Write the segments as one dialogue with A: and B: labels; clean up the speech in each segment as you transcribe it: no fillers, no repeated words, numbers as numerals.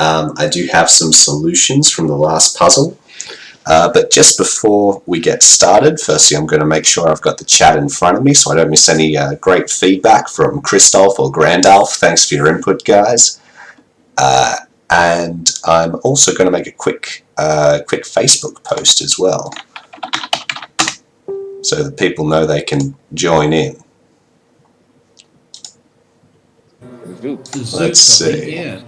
A: I do have some solutions from the last puzzle, but just before we get started, firstly I'm going to make sure I've got the chat in front of me so I don't miss any great feedback from Christoph or Grandalf. Thanks for your input, guys. And I'm also going to make a quick Facebook post as well, so that people know they can join in. Let's see.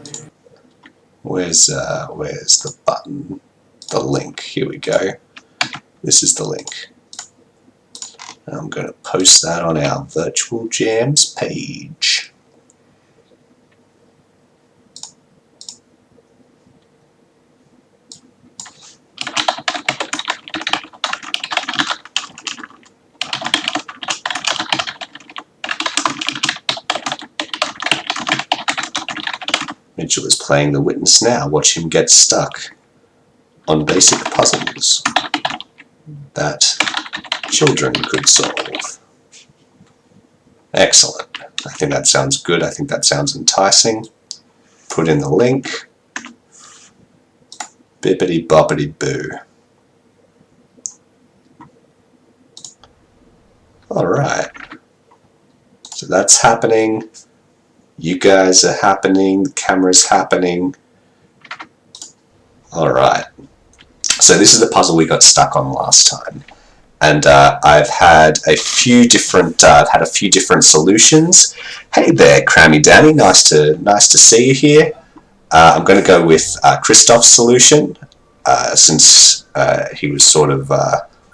A: Where's the button? The link. Here we go. This is the link. I'm going to post that on our Virtual Jams page. Mitchell is playing the witness now. Watch him get stuck on basic puzzles that children could solve. Excellent. I think that sounds good. I think that sounds enticing. Put in the link. Bippity boppity boo. Alright. So that's happening. You guys are happening. The camera's happening. Alright. So this is the puzzle we got stuck on last time. And I've had a few different solutions. Hey there, Crammy Danny. Nice to see you here. I'm going to go with Christoph's solution, since he was sort of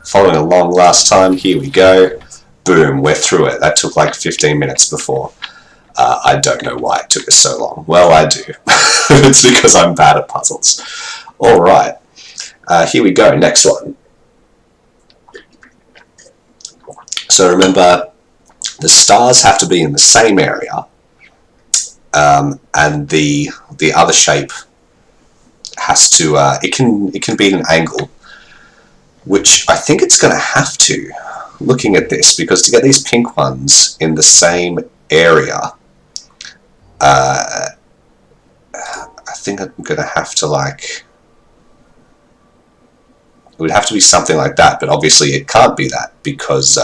A: following along last time. Here we go. Boom, we're through it. That took like 15 minutes before. I don't know why it took us so long. Well, I do. It's because I'm bad at puzzles. Alright, here we go, next one. So remember, the stars have to be in the same area, and the other shape has to, it can be at an angle, which I think it's going to have to, looking at this, because to get these pink ones in the same area, I think I'm going to have to, like, it would have to be something like that, but obviously it can't be that because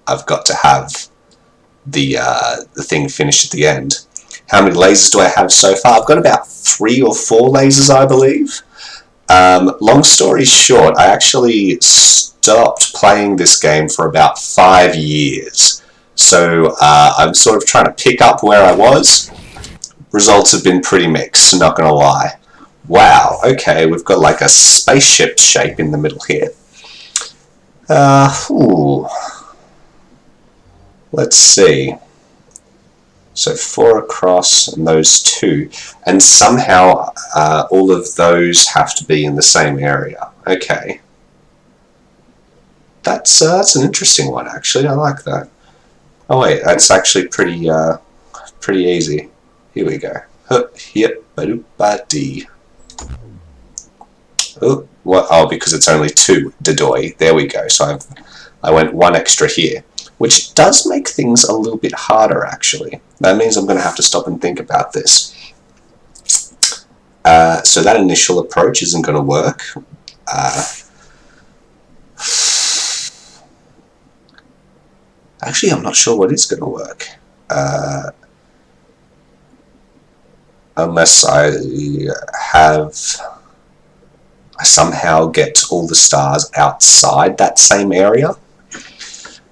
A: I've got to have the thing finished at the end. How many lasers do I have so far? I've got about 3 or 4 lasers, I believe. Long story short, I actually stopped playing this game for about 5 years. So I'm sort of trying to pick up where I was. Results have been pretty mixed, not going to lie. Wow, okay, we've got like a spaceship shape in the middle here. Let's see. So 4 across and those 2. And somehow all of those have to be in the same area. Okay. That's an interesting one, actually. I like that. Oh wait, that's actually pretty easy. Here we go. Yep, ba-doop-ba-dee. Oh, what? Oh, because it's only 2 Dodoy. There we go. So I went 1 extra here, which does make things a little bit harder, actually. That means I'm going to have to stop and think about this. So that initial approach isn't going to work. Actually, I'm not sure what is going to work. Unless I somehow get all the stars outside that same area.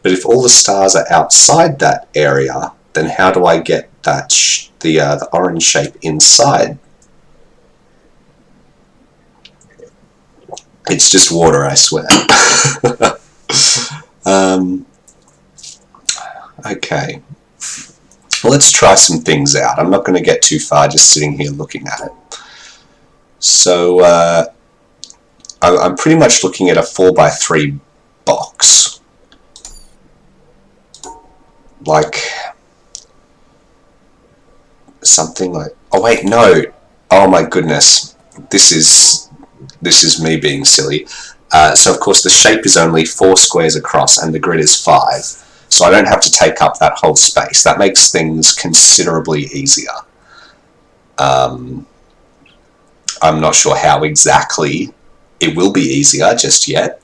A: But if all the stars are outside that area, then how do I get that the orange shape inside? It's just water, I swear. Okay. Well, let's try some things out. I'm not going to get too far just sitting here looking at it. So I'm pretty much looking at a 4x3 box. Like something like, oh wait, no, oh my goodness, this is me being silly. So of course the shape is only 4 squares across and the grid is 5, so I don't have to take up that whole space. That makes things considerably easier. I'm not sure how exactly it will be easier just yet,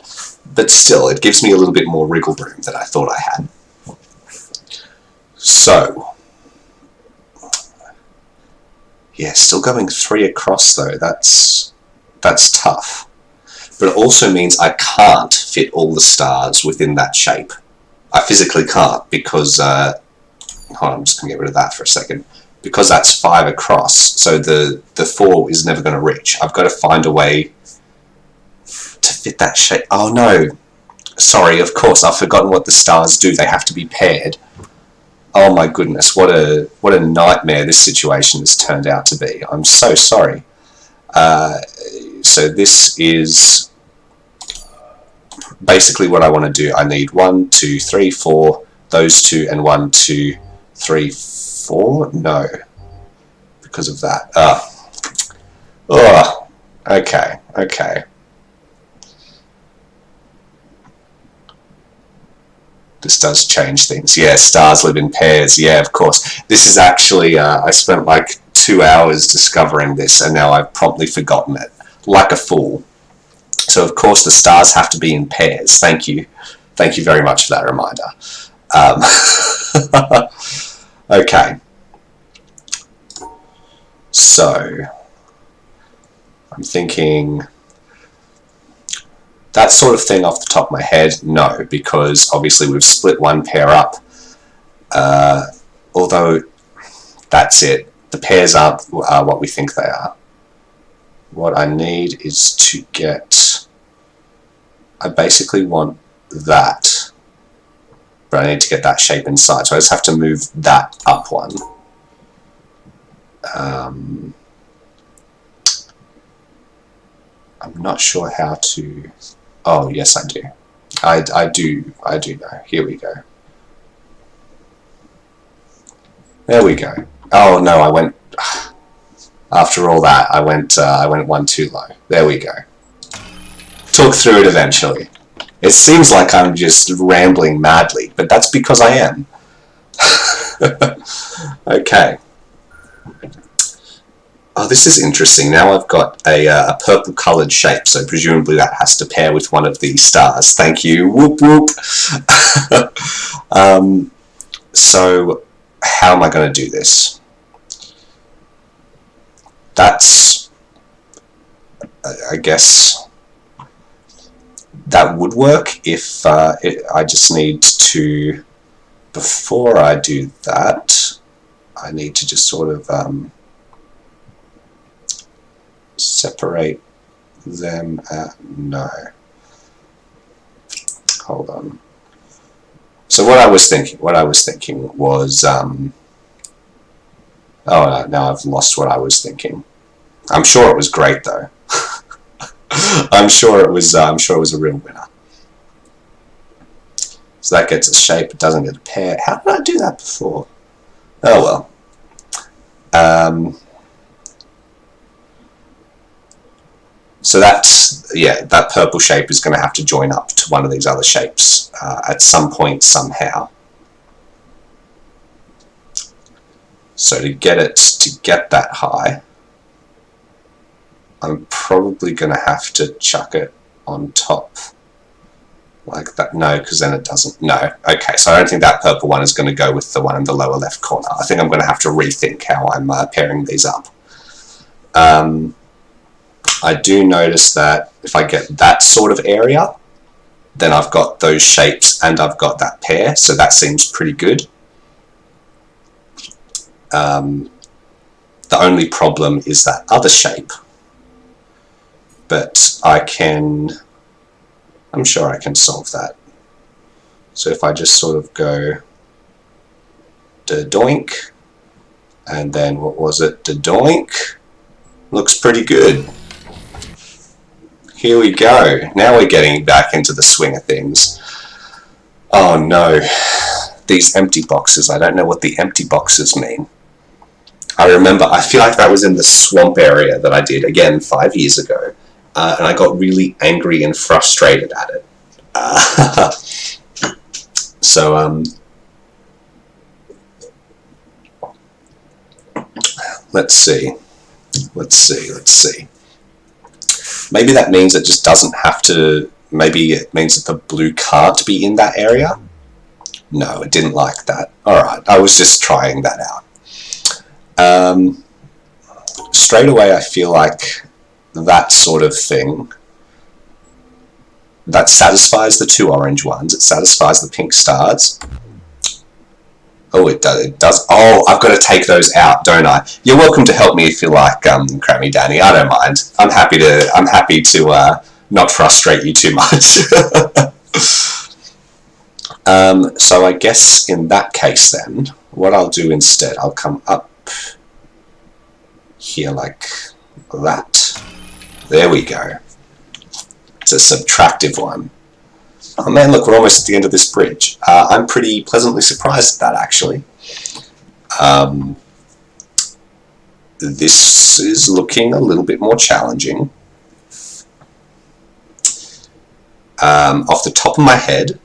A: but still, it gives me a little bit more wriggle room than I thought I had. So, yeah, still going 3 across though, that's tough. But it also means I can't fit all the stars within that shape. I physically can't because, hold on, I'm just going to get rid of that for a second. Because that's 5 across, so the 4 is never going to reach. I've got to find a way to fit that shape. Oh no, sorry, of course, I've forgotten what the stars do. They have to be paired. Oh my goodness, what a nightmare this situation has turned out to be. I'm so sorry. So this is basically what I want to do. I need 1, 2, 3, 4, those 2, and 1, 2, 3, 4. No, because of that. Oh, okay. This does change things. Yeah, stars live in pairs. Yeah, of course. This is actually, I spent like 2 hours discovering this, and now I've promptly forgotten it, like a fool. So, of course, the stars have to be in pairs. Thank you. Thank you very much for that reminder. Okay. So, I'm thinking that sort of thing off the top of my head, no, because obviously we've split one pair up. Although that's it. The pairs aren't what we think they are. What I need is to get... I basically want that, but I need to get that shape inside, so I just have to move that up one. I'm not sure how to... Oh, yes, I do. I do know. Here we go. There we go. Oh no, I went... After all that, I went one too low. There we go. Talk through it eventually. It seems like I'm just rambling madly, but that's because I am. Okay. Oh, this is interesting. Now I've got a purple coloured shape, so presumably that has to pair with one of these stars. Thank you. Whoop whoop. So, how am I going to do this? That's, I guess, that would work if I just need to, before I do that, I need to just sort of separate them. No. Hold on. So what I was thinking was, oh no, now I've lost what I was thinking. I'm sure it was great though. I'm sure it was a real winner. So that gets a shape, it doesn't get a pair. How did I do that before? Oh well. So that's, yeah, that purple shape is going to have to join up to one of these other shapes at some point somehow. So to get that high, I'm probably going to have to chuck it on top like that. No, because then it doesn't. No. Okay, so I don't think that purple one is going to go with the one in the lower left corner. I think I'm going to have to rethink how I'm pairing these up. I do notice that if I get that sort of area, then I've got those shapes and I've got that pair, so that seems pretty good. The only problem is that other shape, but I'm sure I can solve that. So if I just sort of go da-doink, and then what was it, da-doink, looks pretty good. Here we go. Now we're getting back into the swing of things. Oh no, these empty boxes. I don't know what the empty boxes mean. I remember, I feel like that was in the swamp area that I did, again, 5 years ago. And I got really angry and frustrated at it. So, let's see. Maybe that means it just doesn't have to, maybe it means that the blue can't be in that area. No, it didn't like that. Alright, I was just trying that out. Straight away I feel like that sort of thing, that satisfies the two orange ones, it satisfies the pink stars. Oh, it does. Oh, I've got to take those out, don't I? You're welcome to help me if you like, Crammy Danny. I don't mind. I'm happy to not frustrate you too much. So I guess in that case then, what I'll do instead, I'll come up here like that. There we go. It's a subtractive one. Oh man, look, we're almost at the end of this bridge. I'm pretty pleasantly surprised at that, actually. This is looking a little bit more challenging. Off the top of my head,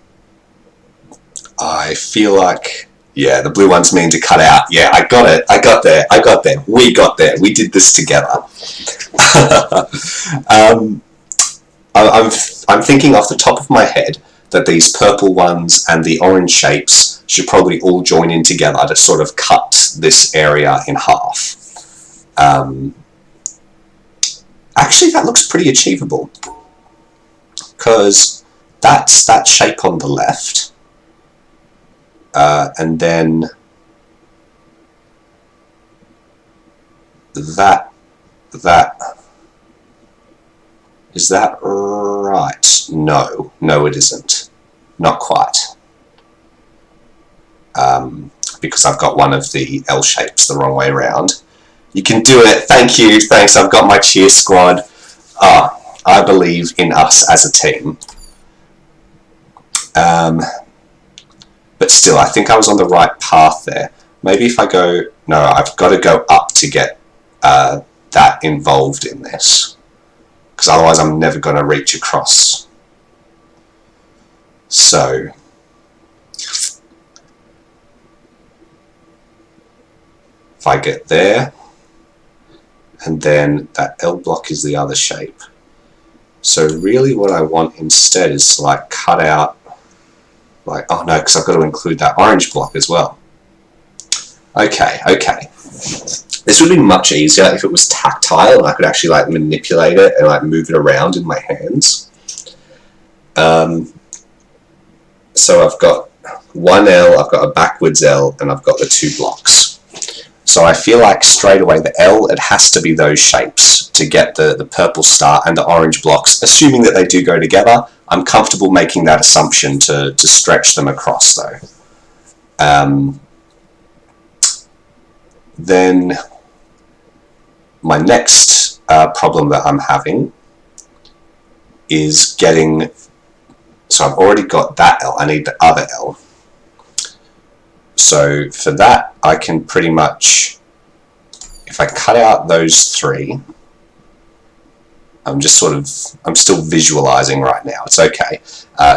A: I feel like, yeah, the blue ones mean to cut out. Yeah, I got it. I got there. We got there. We did this together. I'm thinking off the top of my head that these purple ones and the orange shapes should probably all join in together to sort of cut this area in half. Actually, that looks pretty achievable, because that's that shape on the left, and then that. Is that right? No, it isn't. Not quite. Because I've got one of the L shapes the wrong way around. You can do it. Thank you. Thanks. I've got my cheer squad. I believe in us as a team. But still, I think I was on the right path there. Maybe if I go... No, I've got to go up to get that involved in this, because otherwise I'm never going to reach across. So if I get there, and then that L block is the other shape. So really what I want instead is to like cut out, like, oh no, because I've got to include that orange block as well. Okay. This would be much easier if it was tactile and I could actually like manipulate it and like move it around in my hands. So I've got one L, I've got a backwards L, and I've got the two blocks. So I feel like straight away the L, it has to be those shapes to get the purple star and the orange blocks, assuming that they do go together. I'm comfortable making that assumption to stretch them across though. Then my next problem that I'm having is getting, so I've already got that L, I need the other L. So for that I can pretty much, if I cut out those three, I'm still visualizing right now, it's okay.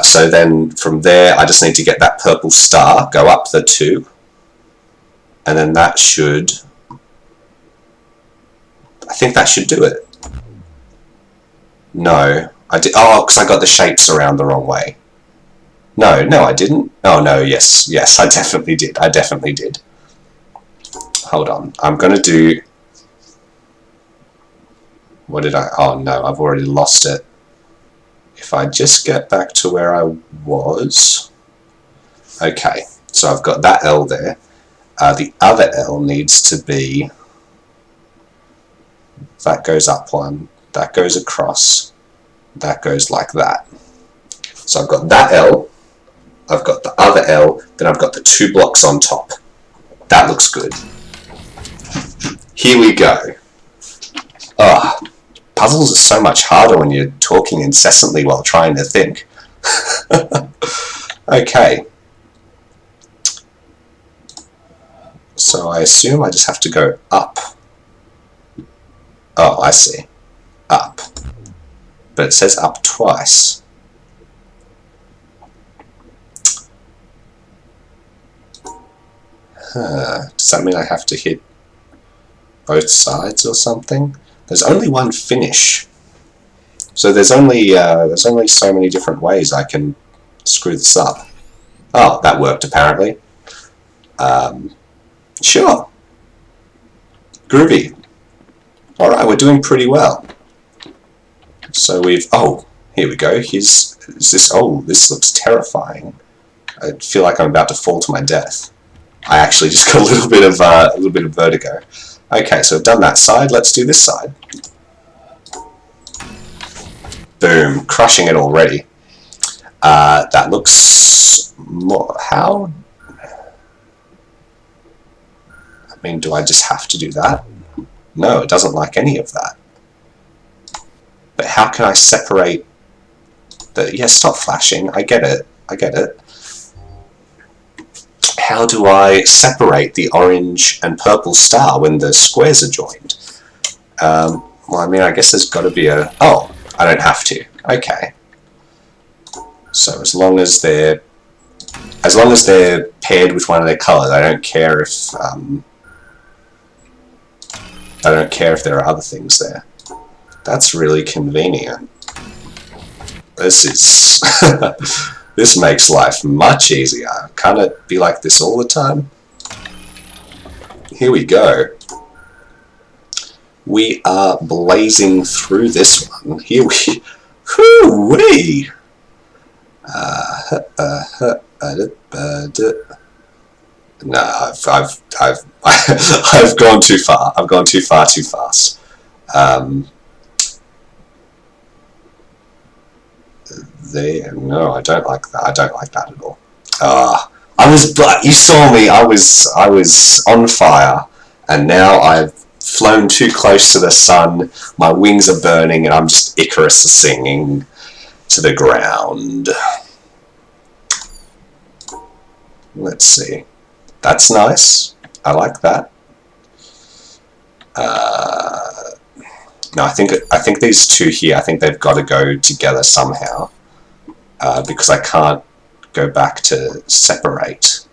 A: So then from there I just need to get that purple star, go up the two, and then that should, I think that should do it. No, I did, oh, because I got the shapes around the wrong way. No, I didn't. Oh no, yes, I definitely did. Hold on, I'm gonna do, what did I, oh no, I've already lost it. If I just get back to where I was, okay, so I've got that L there. The other L needs to be, that goes up one, that goes across, that goes like that. So I've got that L, I've got the other L, then I've got the two blocks on top. That looks good. Here we go. Oh, puzzles are so much harder when you're talking incessantly while trying to think. Okay. So I assume I just have to go up. Oh, I see. Up. But it says up twice. Does that mean I have to hit both sides or something? There's only one finish. So there's only so many different ways I can screw this up. Oh, that worked apparently. Sure. Groovy. Alright, we're doing pretty well. So we've... Oh, here we go. Is this... Oh, this looks terrifying. I feel like I'm about to fall to my death. I actually just got a little bit of vertigo. Okay, so we've done that side. Let's do this side. Boom. Crushing it already. That looks more... How... I mean, do I just have to do that? No, it doesn't like any of that. But how can I separate the... Yeah, stop flashing. I get it. I get it. How do I separate the orange and purple star when the squares are joined? Well, I mean, I guess there's got to be a... Oh, I don't have to. Okay. So as long as they're paired with one of their colours, I don't care if there are other things there. That's really convenient. This is... This makes life much easier. Can't it be like this all the time? Here we go. We are blazing through this one. Here we... Hoo-wee! No, I've gone too far. I've gone too far too fast. There, no, I don't like that. I don't like that at all. You saw me. I was on fire, and now I've flown too close to the sun. My wings are burning, and I'm just Icarus singing to the ground. Let's see. That's nice. I like that. No, I think these two here, I think they've got to go together somehow, because I can't go back to separate.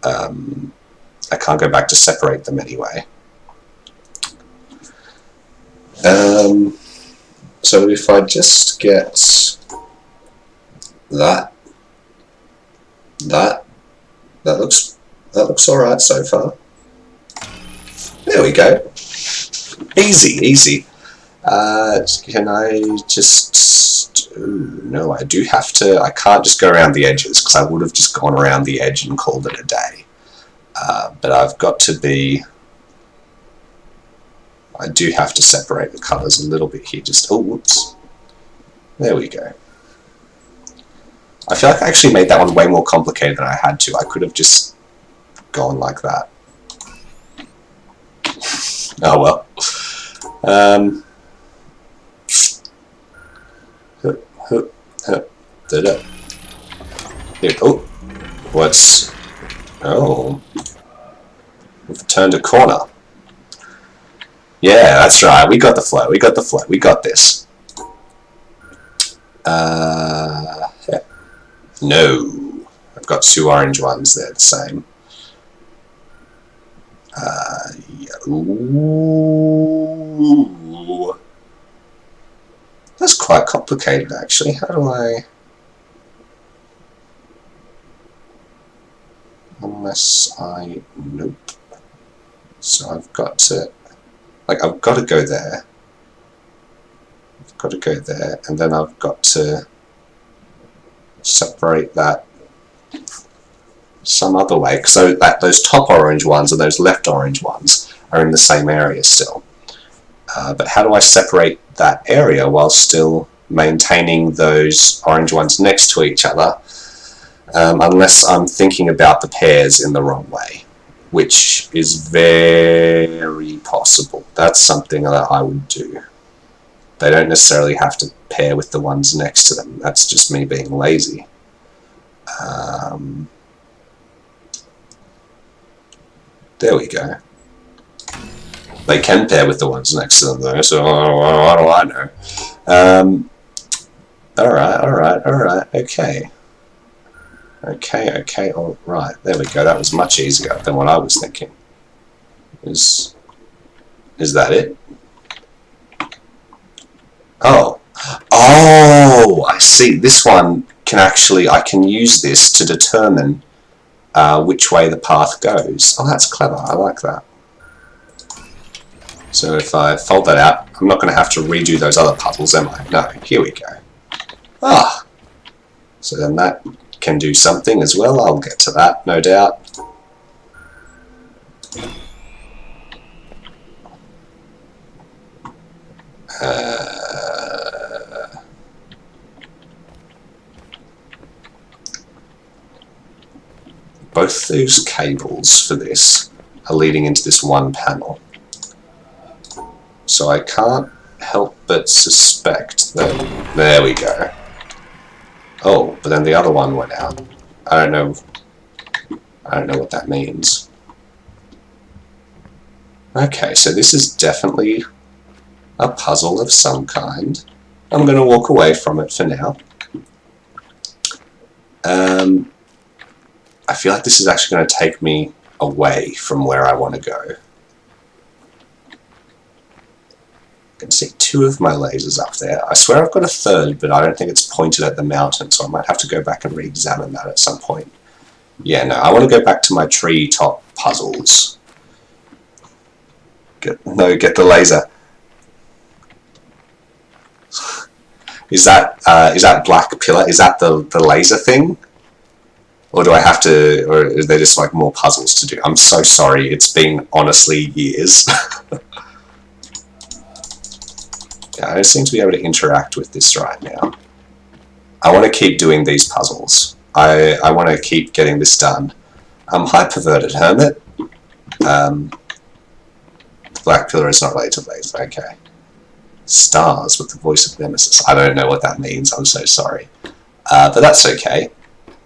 A: I can't go back to separate them anyway. So if I just get that looks alright so far. There we go. Easy, easy. Can I just... Ooh, no, I do have to... I can't just go around the edges, because I would have just gone around the edge and called it a day. But I've got to be... I do have to separate the colours a little bit here. Just... Oh, whoops. There we go. I feel like I actually made that one way more complicated than I had to. I could have just gone like that. Oh well. Here, oh, what's... Oh. We've turned a corner. Yeah, that's right. We got the flow. We got the flow. We got this. Yeah. No. I've got two orange ones. They're the same. Yeah. Ooh. That's quite complicated, actually. How do I... Unless I... Nope. So I've got to... Like, I've got to go there. I've got to go there, and then I've got to separate that some other way. So that those top orange ones and those left orange ones are in the same area still. But how do I separate that area while still maintaining those orange ones next to each other? Unless I'm thinking about the pairs in the wrong way, which is very possible. That's something that I would do. They don't necessarily have to pair with the ones next to them. That's just me being lazy. There we go. They can pair with the ones next to them though, so what do I know? Alright, okay. Okay, alright, there we go. That was much easier than what I was thinking. Is that it? Oh. Oh, I see. This one can actually, I can use this to determine which way the path goes. Oh, that's clever. I like that. So if I fold that out, I'm not going to have to redo those other puzzles, am I? No, here we go. Ah, so then that can do something as well. I'll get to that, no doubt. Both those cables for this are leading into this one panel. So I can't help but suspect that... There we go. Oh, but then the other one went out. I don't know what that means. Okay, so this is definitely a puzzle of some kind. I'm going to walk away from it for now. I feel like this is actually going to take me away from where I want to go. I can see 2 of my lasers up there. I swear I've got a third, but I don't think it's pointed at the mountain, so I might have to go back and re-examine that at some point. Yeah, no, I want to go back to my treetop puzzles. Get the laser. Is that black pillar? Is that the laser thing? Or do I have to, or is there just like more puzzles to do? I'm so sorry, it's been honestly years. Yeah, I don't seem to be able to interact with this right now. I want to keep doing these puzzles. I want to keep getting this done. Hi, perverted hermit. The black pillar is not related to laser, okay. Stars with the voice of Nemesis. I don't know what that means, I'm so sorry. But that's okay.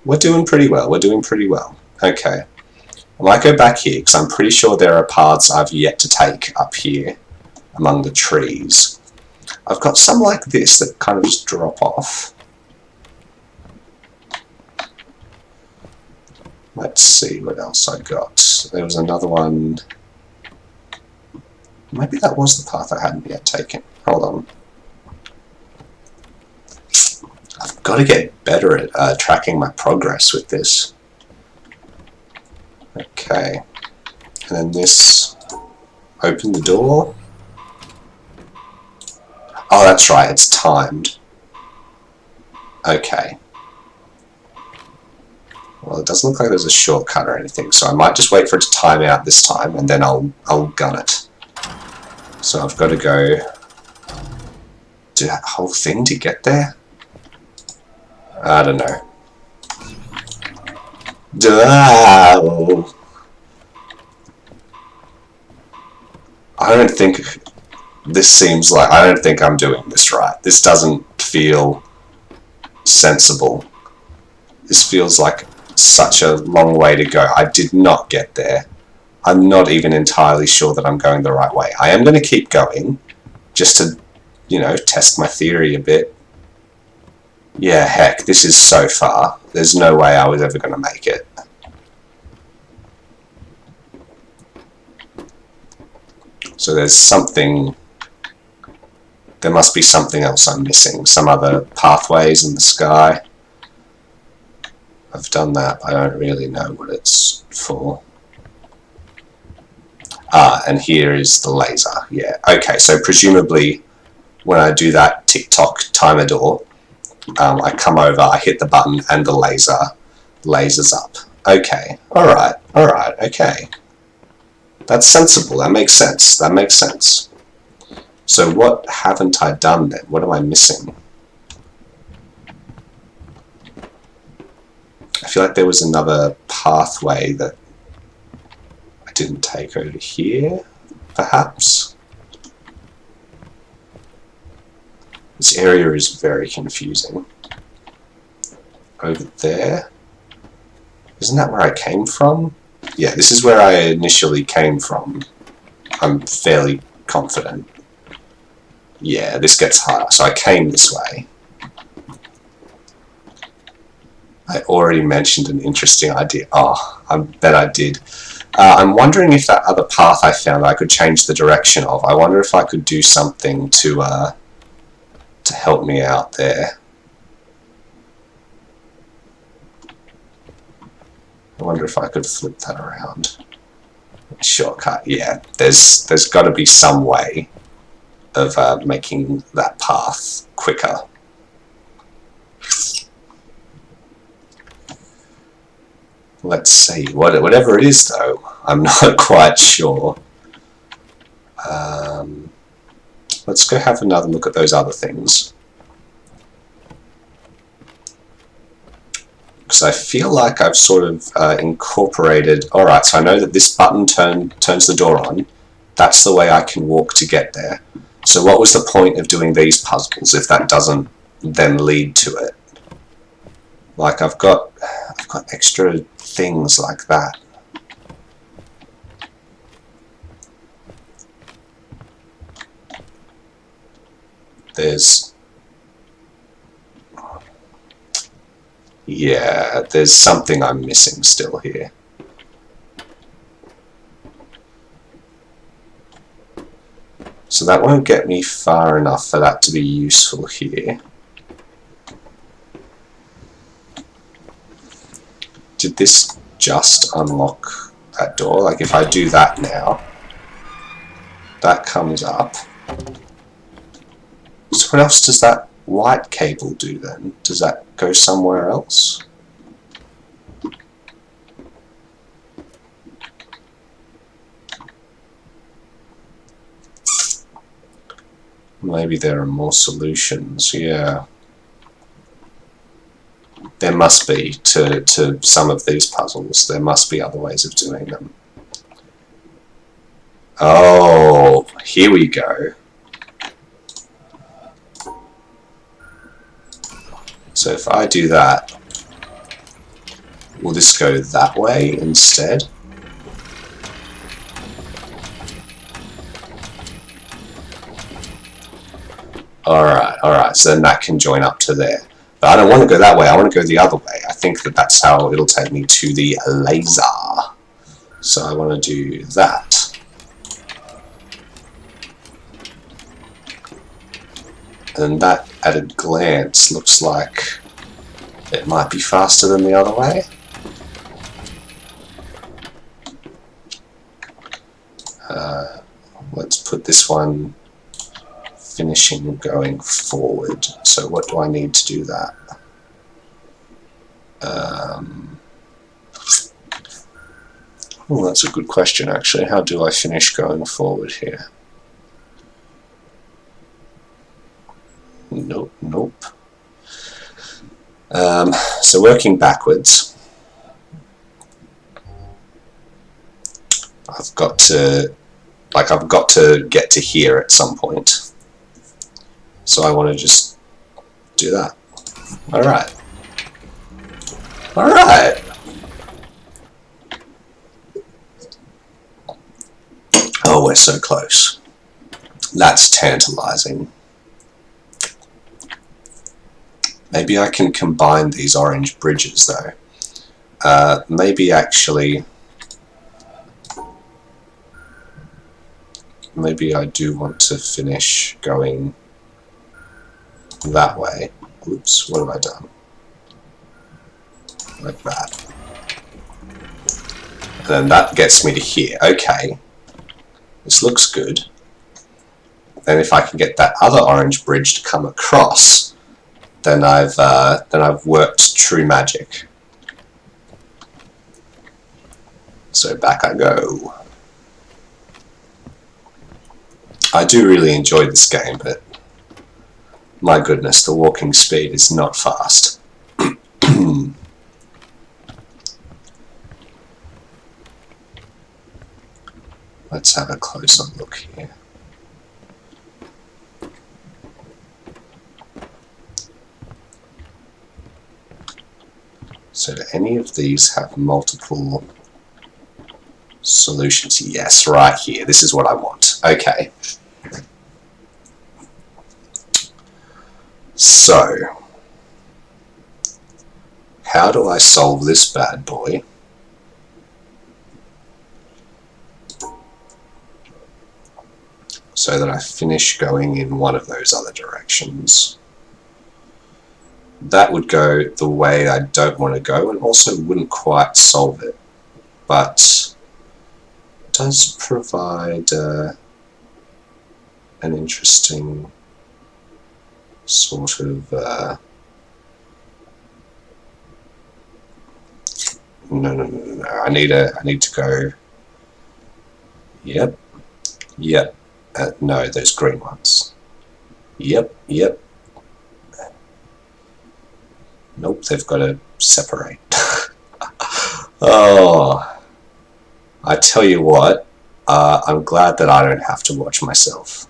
A: We're doing pretty well, we're doing pretty well. Okay. I might go back here, because I'm pretty sure there are paths I've yet to take up here, among the trees. I've got some like this that kind of just drop off. Let's see what else I got. There was another one. Maybe that was the path I hadn't yet taken. Hold on. I've got to get better at tracking my progress with this. Okay. And then this. Open the door. Oh, that's right, it's timed. Okay. Well, it doesn't look like there's a shortcut or anything, so I might just wait for it to time out this time, and then I'll gun it. So I've got to go do that whole thing to get there? I don't know. I don't think this seems like... I don't think I'm doing this right. This doesn't feel sensible. This feels like such a long way to go. I did not get there. I'm not even entirely sure that I'm going the right way. I am going to keep going, just to, you know, test my theory a bit. Yeah, heck, this is so far. There's no way I was ever going to make it. So there's something... There must be something else I'm missing. Some other pathways in the sky. I've done that, but I don't really know what it's for. Ah, and here is the laser. Yeah, okay, so presumably when I do that tick-tock timer door, I come over, I hit the button, and the laser lasers up. Okay, alright, okay. That's sensible, that makes sense, that makes sense. So what haven't I done then? What am I missing? I feel like there was another pathway that I didn't take over here, perhaps? This area is very confusing. Over there? Isn't that where I came from? Yeah, this is where I initially came from. I'm fairly confident. Yeah, this gets harder. So I came this way. I already mentioned an interesting idea. Oh, I bet I did. I'm wondering if that other path I found I could change the direction of. I wonder if I could do something to to help me out there. I wonder if I could flip that around. Shortcut, yeah. There's got to be some way of making that path quicker. Let's see. Whatever it is, though, I'm not quite sure. Let's go have another look at those other things. Because I feel like I've sort of incorporated... Alright, so I know that this button turns the door on. That's the way I can walk to get there. So what was the point of doing these puzzles if that doesn't then lead to it? Like, I've got extra things like that. Yeah, there's something I'm missing still here. So that won't get me far enough for that to be useful here. Did this just unlock that door? Like, if I do that now, that comes up. So what else does that white cable do then? Does that go somewhere else? Maybe there are more solutions, yeah. There must be, to some of these puzzles, there must be other ways of doing them. Oh, here we go. So if I do that, will this go that way instead? Alright, so then that can join up to there. But I don't want to go that way, I want to go the other way. I think that that's how it'll take me to the laser. So I want to do that. And that, at a glance, looks like it might be faster than the other way. Let's put this one finishing going forward. So what do I need to do that? Oh, that's a good question actually. How do I finish going forward here? Nope. So working backwards, I've got to get to here at some point. So I want to just do that. Alright. Oh, we're so close. That's tantalizing. Maybe I can combine these orange bridges though. Maybe I do want to finish going that way. Oops, what have I done? Like that. And then that gets me to here. Okay. This looks good. Then if I can get that other orange bridge to come across, then I've worked true magic. So back I go. I do really enjoy this game, but my goodness, the walking speed is not fast. Let's have a closer look here. So do any of these have multiple solutions? Yes, right here. This is what I want. Okay. So, how do I solve this bad boy? so that I finish going in one of those other directions. That would go the way I don't want to go, and also wouldn't quite solve it, but does provide an interesting sort of no. I need to go. Yep. No, those green ones. Yep. Nope, they've got to separate. Oh, I tell you what, I'm glad that I don't have to watch myself.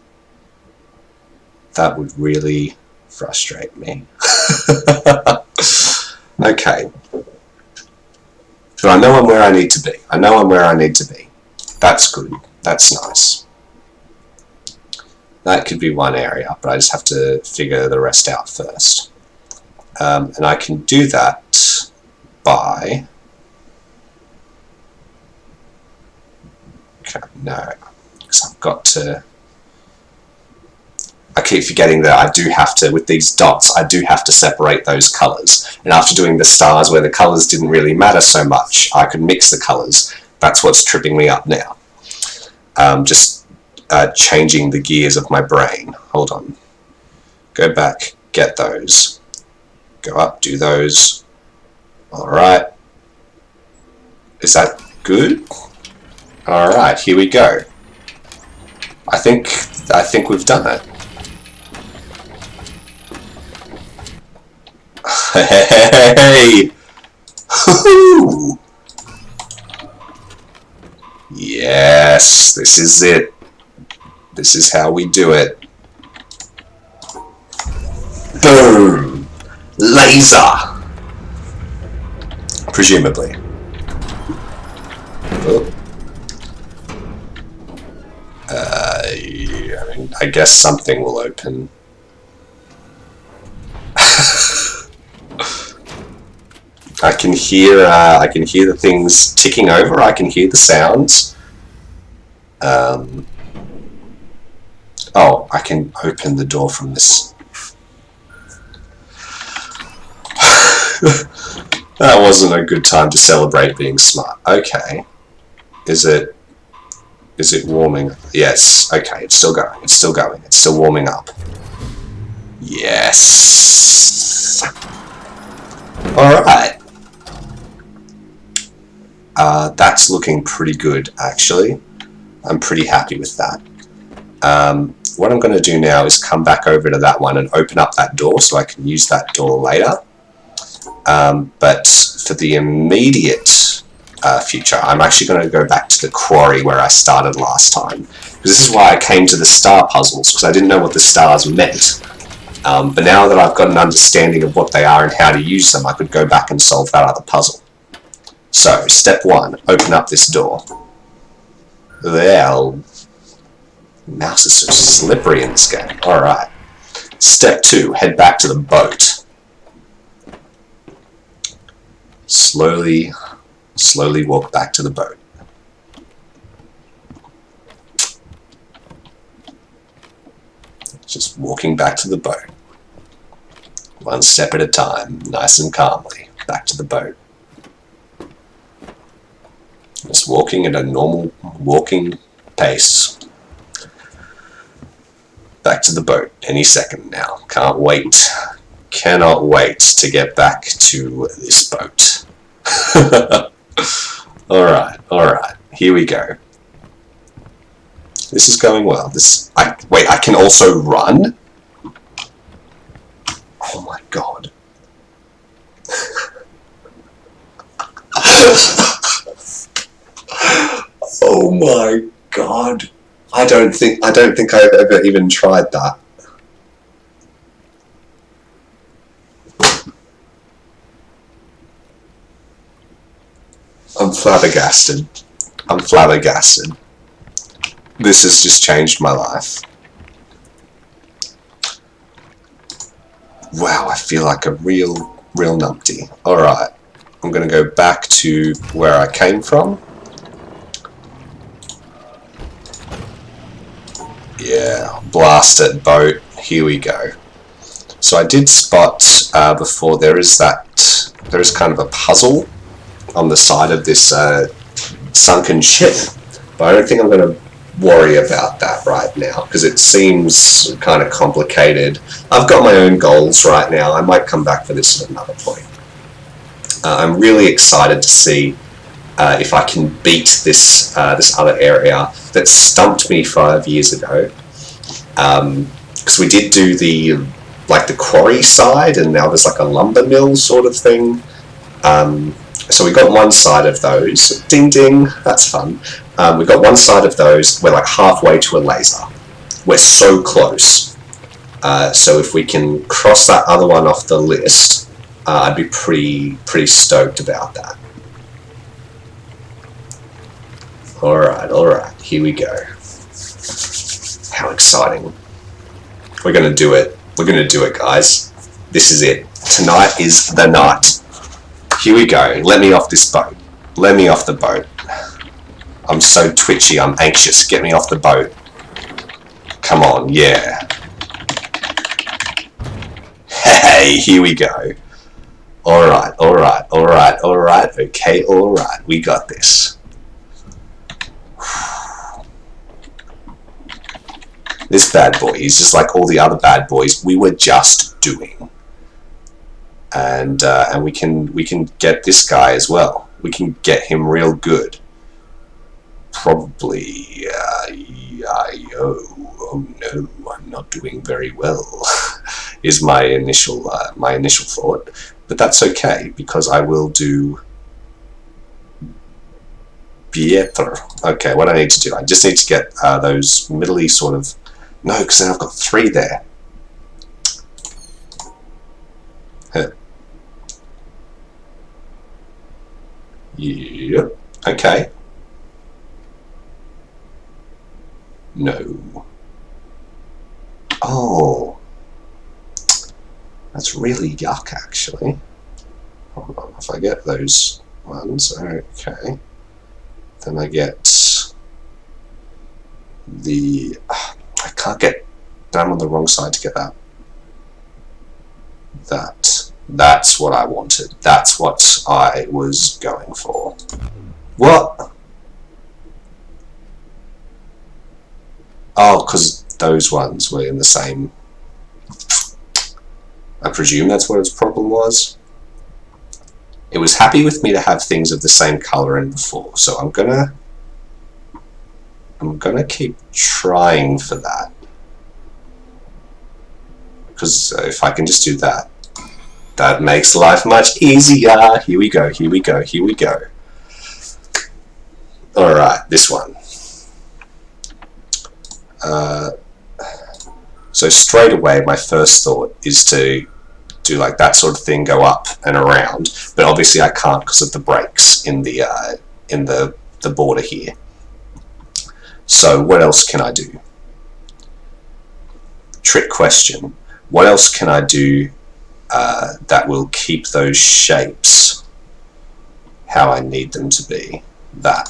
A: That would really frustrate me. Okay. So I know I'm where I need to be. That's good. That's nice. That could be one area, but I just have to figure the rest out first. And I can do that by... Okay, no, because I've got to... I keep forgetting that I do have to, with these dots, I do have to separate those colours. And after doing the stars where the colours didn't really matter so much, I could mix the colours. That's what's tripping me up now. Just changing the gears of my brain. Hold on. Go back, get those. Go up, do those. Alright. Is that good? Alright, here we go. I think we've done it. Hey! Hoo-hoo! Yes, this is it. This is how we do it. Boom! Laser! Presumably. Oh. I guess something will open. I can hear the things ticking over. I can hear the sounds. Oh, I can open the door from this. That wasn't a good time to celebrate being smart. Okay. Is it warming? Yes. Okay, it's still going. It's still going. It's still warming up. Yes. Alright. That's looking pretty good, actually. I'm pretty happy with that. What I'm going to do now is come back over to that one and open up that door so I can use that door later. But for the immediate future, I'm actually going to go back to the quarry where I started last time. Because this is why I came to the star puzzles, because I didn't know what the stars meant. But now that I've got an understanding of what they are and how to use them, I could go back and solve that other puzzle. So, step 1, open up this door. There. Mouse is so slippery in this game. Alright. Step 2, head back to the boat. Slowly walk back to the boat. Just walking back to the boat. One step at a time, nice and calmly, back to the boat. Just walking at a normal walking pace. Back to the boat any second now. Can't wait. Cannot wait to get back to this boat. Alright. Here we go. This is going well. Wait, I can also run? Oh my god. Oh my god. I don't think I've ever even tried that. I'm flabbergasted. This has just changed my life. Wow, I feel like a real numpty. Alright, I'm gonna go back to where I came from. Yeah, blast it, boat. Here we go. So I did spot before there is kind of a puzzle on the side of this sunken ship, but I don't think I'm going to worry about that right now because it seems kind of complicated. I've got my own goals right now. I might come back for this at another point. I'm really excited to see if I can beat this other area that stumped me 5 years ago. Because we did do the quarry side, and now there's like a lumber mill sort of thing. So we got one side of those. Ding ding, that's fun. We got one side of those. We're like halfway to a laser. We're so close. So if we can cross that other one off the list, I'd be pretty stoked about that. Alright, here we go. How exciting. We're going to do it. We're going to do it, guys. This is it. Tonight is the night. Here we go. Let me off this boat. Let me off the boat. I'm so twitchy. I'm anxious. Get me off the boat. Come on, yeah. Hey, here we go. Alright. Okay, alright. We got this. This bad boy, he's just like all the other bad boys we were just doing. And we can get this guy as well. We can get him real good. Probably, oh no, I'm not doing very well, is my initial thought. But that's okay, because I will do better. Okay, what I need to do, I just need to get those middle-y sort of... No, because then I've got 3 there. Yep. Okay. No. Oh. That's really yuck, actually. Hold on. If I get those ones, okay. Then I get the... I can't get... I'm on the wrong side to get that. That's what I wanted. That's what I was going for. What? Oh, because those ones were in the same... I presume that's what its problem was. It was happy with me to have things of the same color in before, so I'm gonna keep trying for that. Because if I can just do that, that makes life much easier. Here we go, here we go, here we go. Alright, this one. So straight away, my first thought is to do like that sort of thing, go up and around. But obviously I can't because of the brakes in the border here. So what else can I do? Trick question. What else can I do that will keep those shapes how I need them to be? That.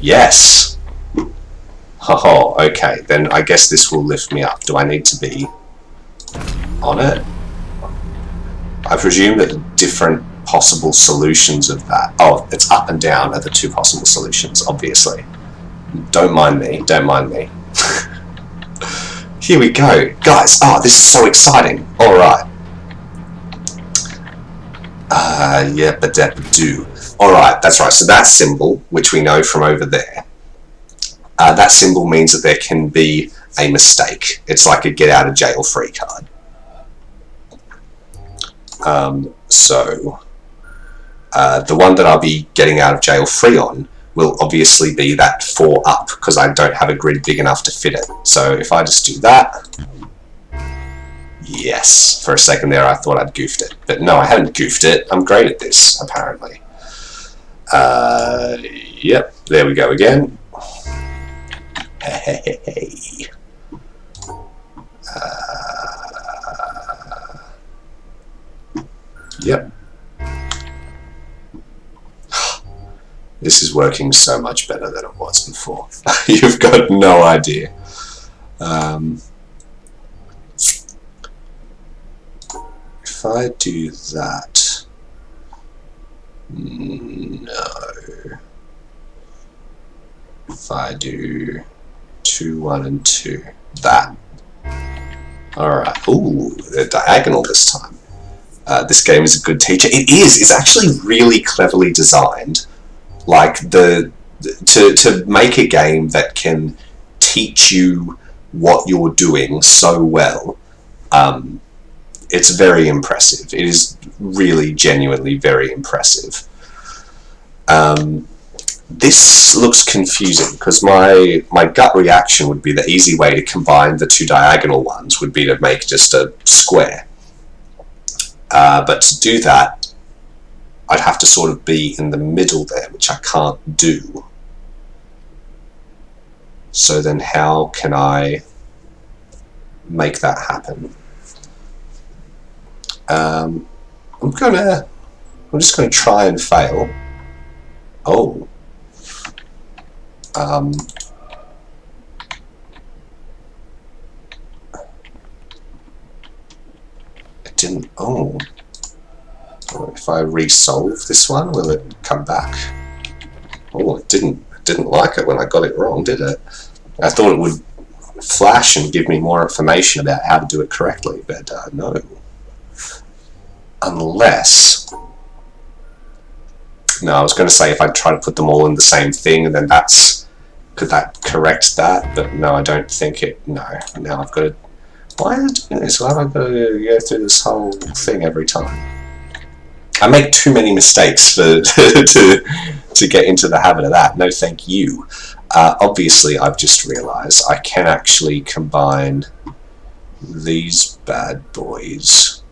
A: Yes! Oh, okay, then I guess this will lift me up. Do I need to be on it? I presume that different possible solutions of that... Oh, it's up and down are the 2 possible solutions, obviously. Don't mind me, don't mind me. Here we go. Guys, oh, this is so exciting. Alright. Yeah, but that do. Alright, that's right. So that symbol, which we know from over there, that symbol means that there can be a mistake. It's like a get out of jail free card. So the one that I'll be getting out of jail free on will obviously be that 4 up, because I don't have a grid big enough to fit it. So if I just do that... Yes, for a second there I thought I'd goofed it. But no, I haven't goofed it. I'm great at this, apparently. Yep, there we go again. Hey. Yep. This is working so much better than it was before. You've got no idea. If I do that, no. If I do 2, 1, and 2, that. Alright, ooh, they're diagonal this time. This game is a good teacher. It is. It's actually really cleverly designed. Like to make a game that can teach you what you're doing so well. It's very impressive. It is really, genuinely very impressive. This looks confusing because my gut reaction would be the easy way to combine the two diagonal ones would be to make just a square. But to do that, I'd have to sort of be in the middle there, which I can't do. So then how can I make that happen? I'm just gonna try and fail. Oh. It didn't. Oh. If I resolve this one, will it come back? Oh, it didn't like it when I got it wrong, did it? I thought it would flash and give me more information about how to do it correctly, but no. Unless... No, I was going to say if I try to put them all in the same thing, and then that's... Could that correct that? But no, I don't think it... No. Now I've got to... Why is it doing this? Why have I got to go through this whole thing every time? I make too many mistakes for to get into the habit of that. No, thank you. Obviously, I've just realised I can actually combine these bad boys.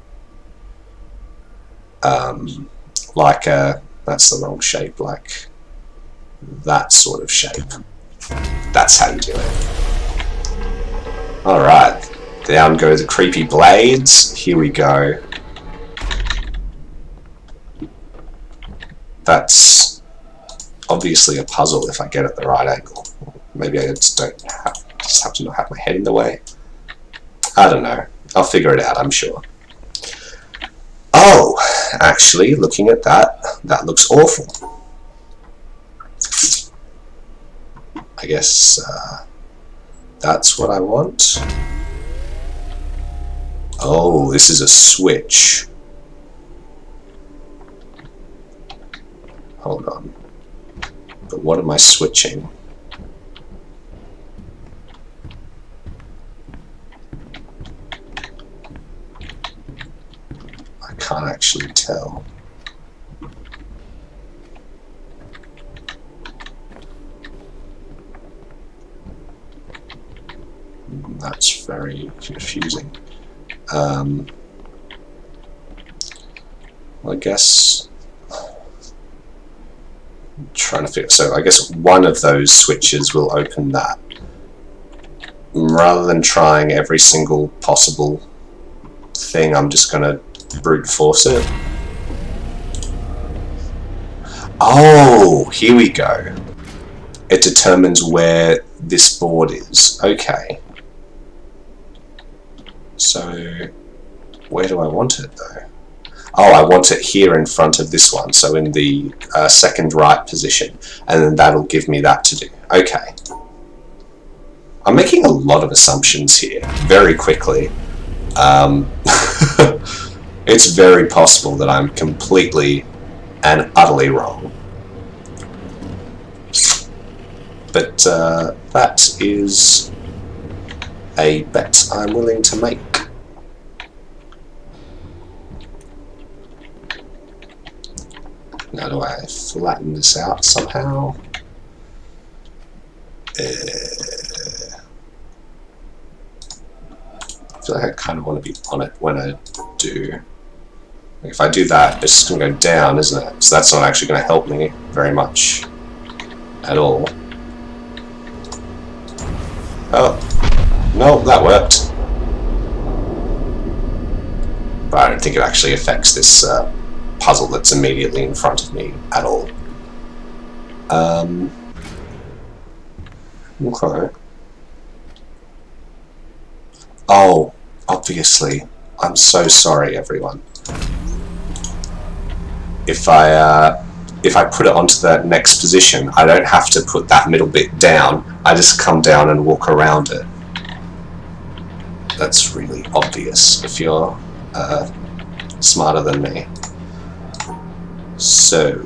A: Like a... That's the wrong shape. Like that sort of shape. That's how you do it. Alright. Down go the creepy blades. Here we go. That's obviously a puzzle if I get it the right angle. Maybe I just have to not have my head in the way. I don't know. I'll figure it out, I'm sure. Oh, actually, looking at that, that looks awful. I guess that's what I want. Oh, this is a switch. Hold on. But what am I switching? I can't actually tell. That's very confusing. Well, I guess I'm trying to figure. So I guess one of those switches will open that, rather than trying every single possible thing. I'm just gonna brute force it. Oh, here we go. It determines where this board is. Okay. So, where do I want it though? Oh, I want it here in front of this one, so in the second right position, and then that'll give me that to do. Okay. I'm making a lot of assumptions here, very quickly. It's very possible that I'm completely and utterly wrong. But that is a bet I'm willing to make. Now do I flatten this out somehow? I feel like I kind of want to be on it when I do. If I do that, it's just going to go down, isn't it? So that's not actually going to help me very much at all. Oh, no, that worked. But I don't think it actually affects this puzzle that's immediately in front of me at all. Okay. Oh, obviously. I'm so sorry, everyone. If I put it onto the next position, I don't have to put that middle bit down. I just come down and walk around it. That's really obvious if you're smarter than me. So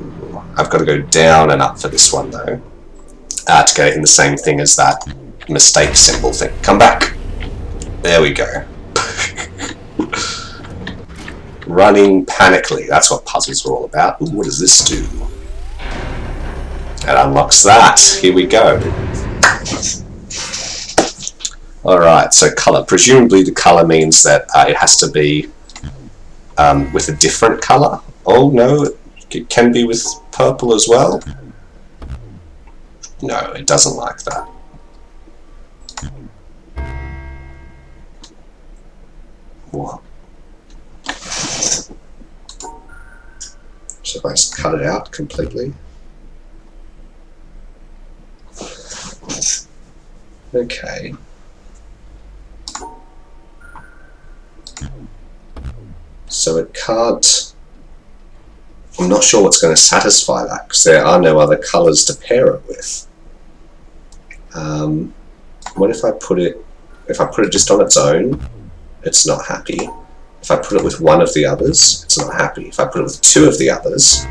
A: I've got to go down and up for this one though, to get it in the same thing as that mistake symbol thing. Come back. There we go. Running panically. That's what puzzles are all about. Ooh, what does this do? It unlocks that. Here we go. Alright, so colour. Presumably the colour means that it has to be with a different colour. Oh no, it can be with purple as well. No, it doesn't like that. What? So if I just cut it out completely. Okay. So it can't... I'm not sure what's going to satisfy that, because there are no other colours to pair it with. What if I put it... If I put it just on its own, it's not happy. If I put it with one of the others, it's not happy. If I put it with two of the others,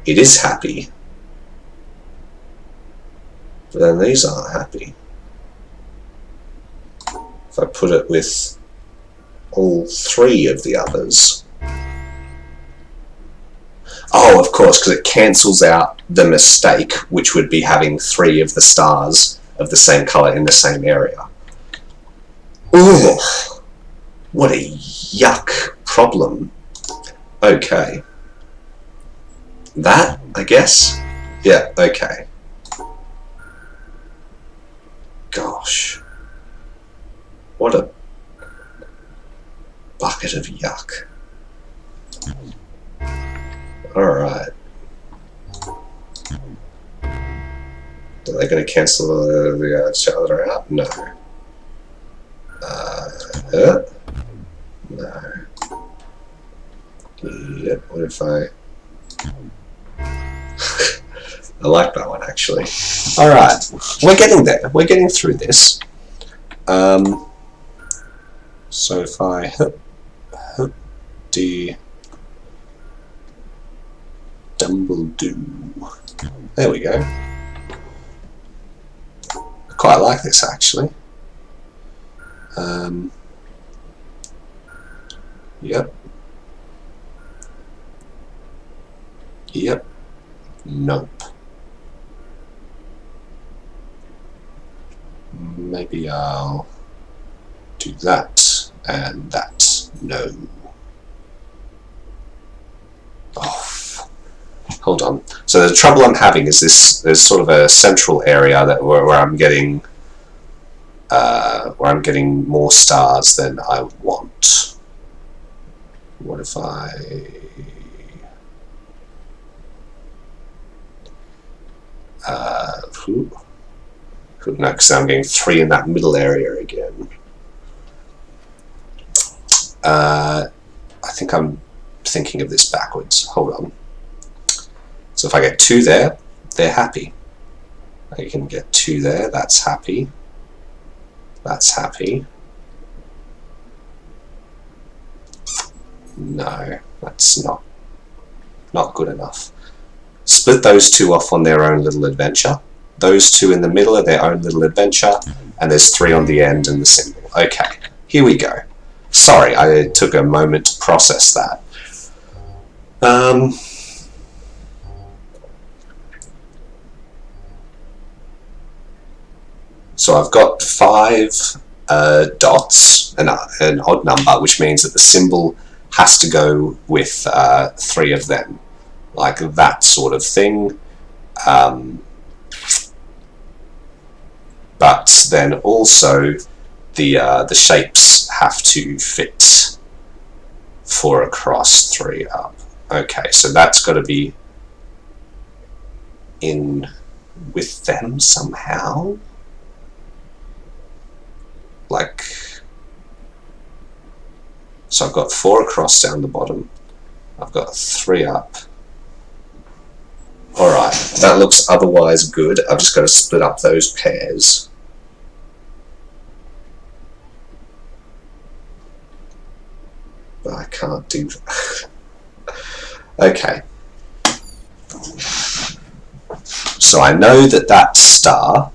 A: it is happy. But then these aren't happy. If I put it with all three of the others... Oh, of course, because it cancels out the mistake, which would be having three of the stars of the same colour in the same area. Ugh! What a yuck problem. Okay. That, I guess? Yeah, okay. Gosh. What a bucket of yuck. Alright. Are they going to cancel each other out? No. No. Yep, what if I... I like that one, actually. Alright, we're getting there. We're getting through this. So if I hit the Dumbledore. There we go. I quite like this, actually. Yep. Yep. Nope. Maybe I'll do that and that. No. Oh. Hold on. So the trouble I'm having is this. There's sort of a central area that where I'm getting more stars than I want. What if I... no, because I'm getting 3 in that middle area again. I think I'm thinking of this backwards. Hold on. So if I get 2 there, they're happy. I can get 2 there, that's happy. That's happy. No, that's not good enough. Split those 2 off on their own little adventure. Those 2 in the middle are their own little adventure, and there's 3 on the end and the symbol. Okay, here we go. Sorry, I took a moment to process that. So I've got 5 dots, an odd number, which means that the symbol has to go with 3 of them, like that sort of thing. But then also the shapes have to fit 4 across, 3 up. Okay, so that's got to be in with them somehow. Like, So I've got 4 across down the bottom. I've got 3 up. Alright, that looks otherwise good. I've just got to split up those pairs. But I can't do that. Okay. So I know that that star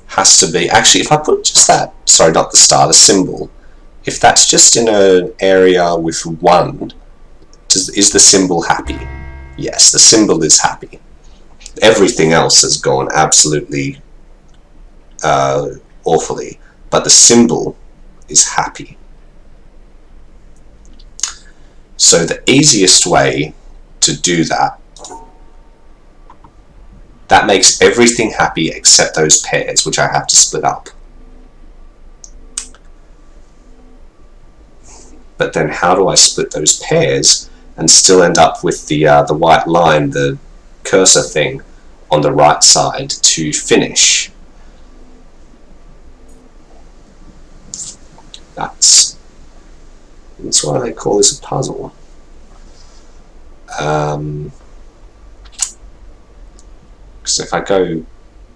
A: has to be... Actually, if I put just that... Sorry, not the star, the symbol. If that's just in an area with 1, is the symbol happy? Yes, the symbol is happy. Everything else has gone absolutely awfully, but the symbol is happy. So the easiest way to do that, that makes everything happy except those pairs, which I have to split up. But then how do I split those pairs and still end up with the white line, the cursor thing, on the right side to finish? That's why they call this a puzzle. Because if I go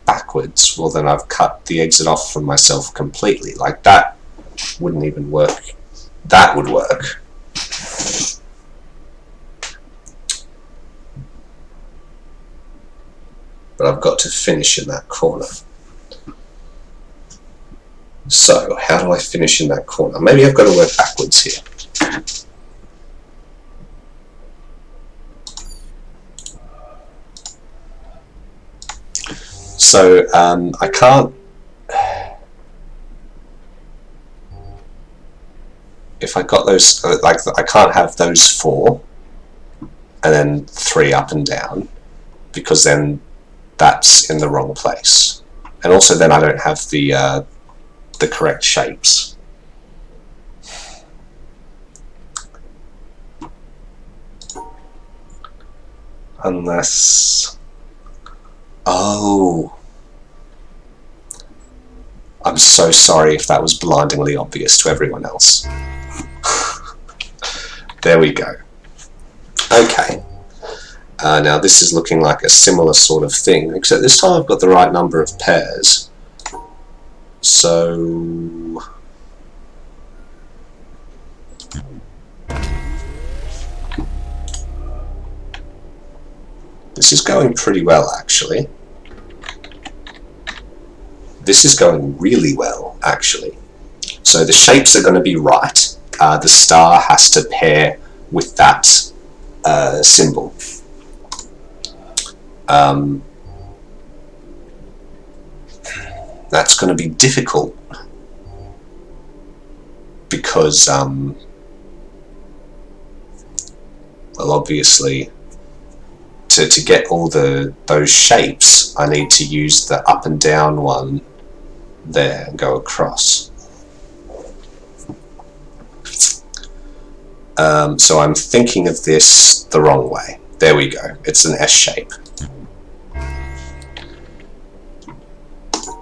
A: backwards, well then I've cut the exit off from myself completely. Like that wouldn't even work. That would work. But I've got to finish in that corner. So, how do I finish in that corner? Maybe I've got to work backwards here. So, I can't... If I got those... like, I can't have those 4 and then 3 up and down, because then that's in the wrong place. And also then I don't have the correct shapes. Unless... Oh! I'm so sorry if that was blindingly obvious to everyone else. There we go. Okay. Now this is looking like a similar sort of thing, except this time I've got the right number of pairs. So... this is going pretty well, actually. This is going really well, actually. So the shapes are going to be right. The star has to pair with that symbol. That's going to be difficult because, well, obviously, to get all those shapes, I need to use the up and down one there and go across. So I'm thinking of this the wrong way. There we go. It's an S shape.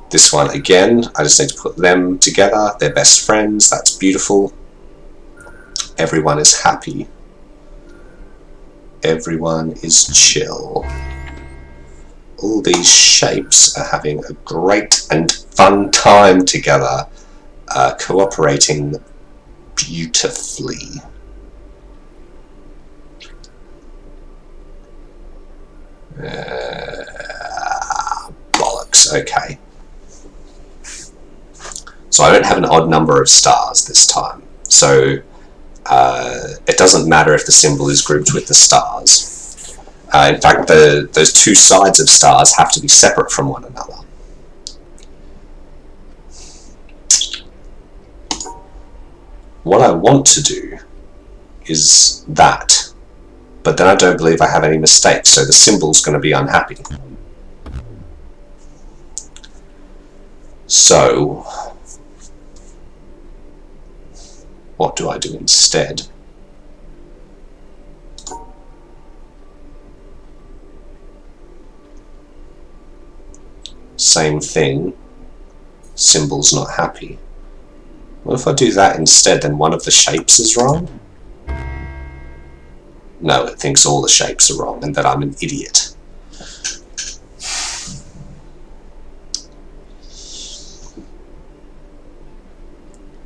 A: This one again, I just need to put them together. They're best friends. That's beautiful. Everyone is happy. Everyone is chill. All these shapes are having a great and fun time together, cooperating beautifully. Bollocks, okay. So I don't have an odd number of stars this time. So it doesn't matter if the symbol is grouped with the stars. In fact, those 2 sides of stars have to be separate from one another. What I want to do is that, but then I don't believe I have any mistakes, so the symbol's going to be unhappy. So, what do I do instead? Same thing, symbol's not happy. What if I do that instead, then one of the shapes is wrong? No, it thinks all the shapes are wrong and that I'm an idiot.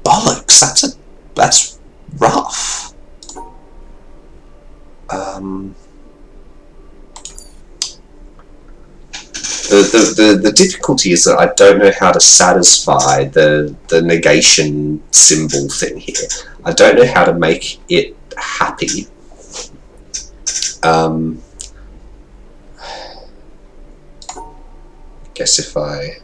A: Bollocks, that's rough. The difficulty is that I don't know how to satisfy the negation symbol thing here. I don't know how to make it happy. Guess if I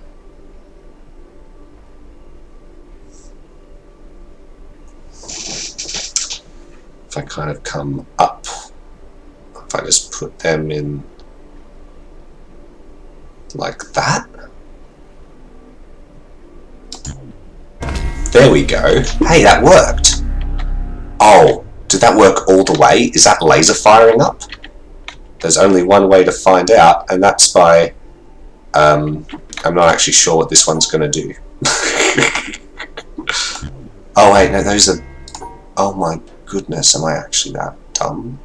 A: kind of come up, if I just put them in like that. There we go. Hey, that worked. Oh, did that work all the way? Is that laser firing up? There's only one way to find out, and that's by... I'm not actually sure what this one's going to do. Oh wait, no, those are... Oh my goodness, am I actually that dumb?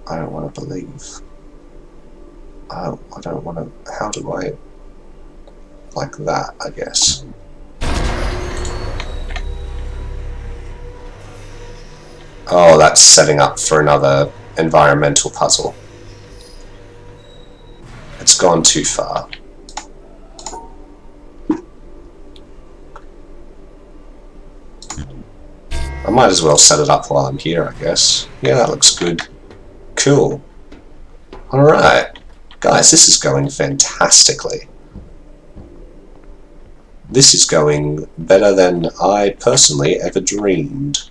A: I don't want to believe. I don't want to... How do I... Like that, I guess. Oh, that's setting up for another environmental puzzle. It's gone too far. I might as well set it up while I'm here, I guess. Yeah, that looks good. Cool. Alright. Guys, this is going fantastically. This is going better than I personally ever dreamed.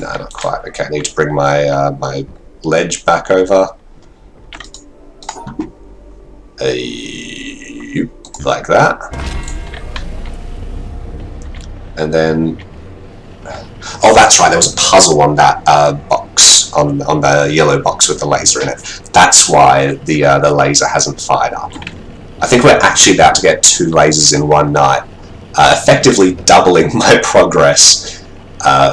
A: No, not quite. Okay, I need to bring my my ledge back over. Like that. And then... Oh, that's right, there was a puzzle on that box, on the yellow box with the laser in it. That's why the laser hasn't fired up. I think we're actually about to get 2 lasers in one night, effectively doubling my progress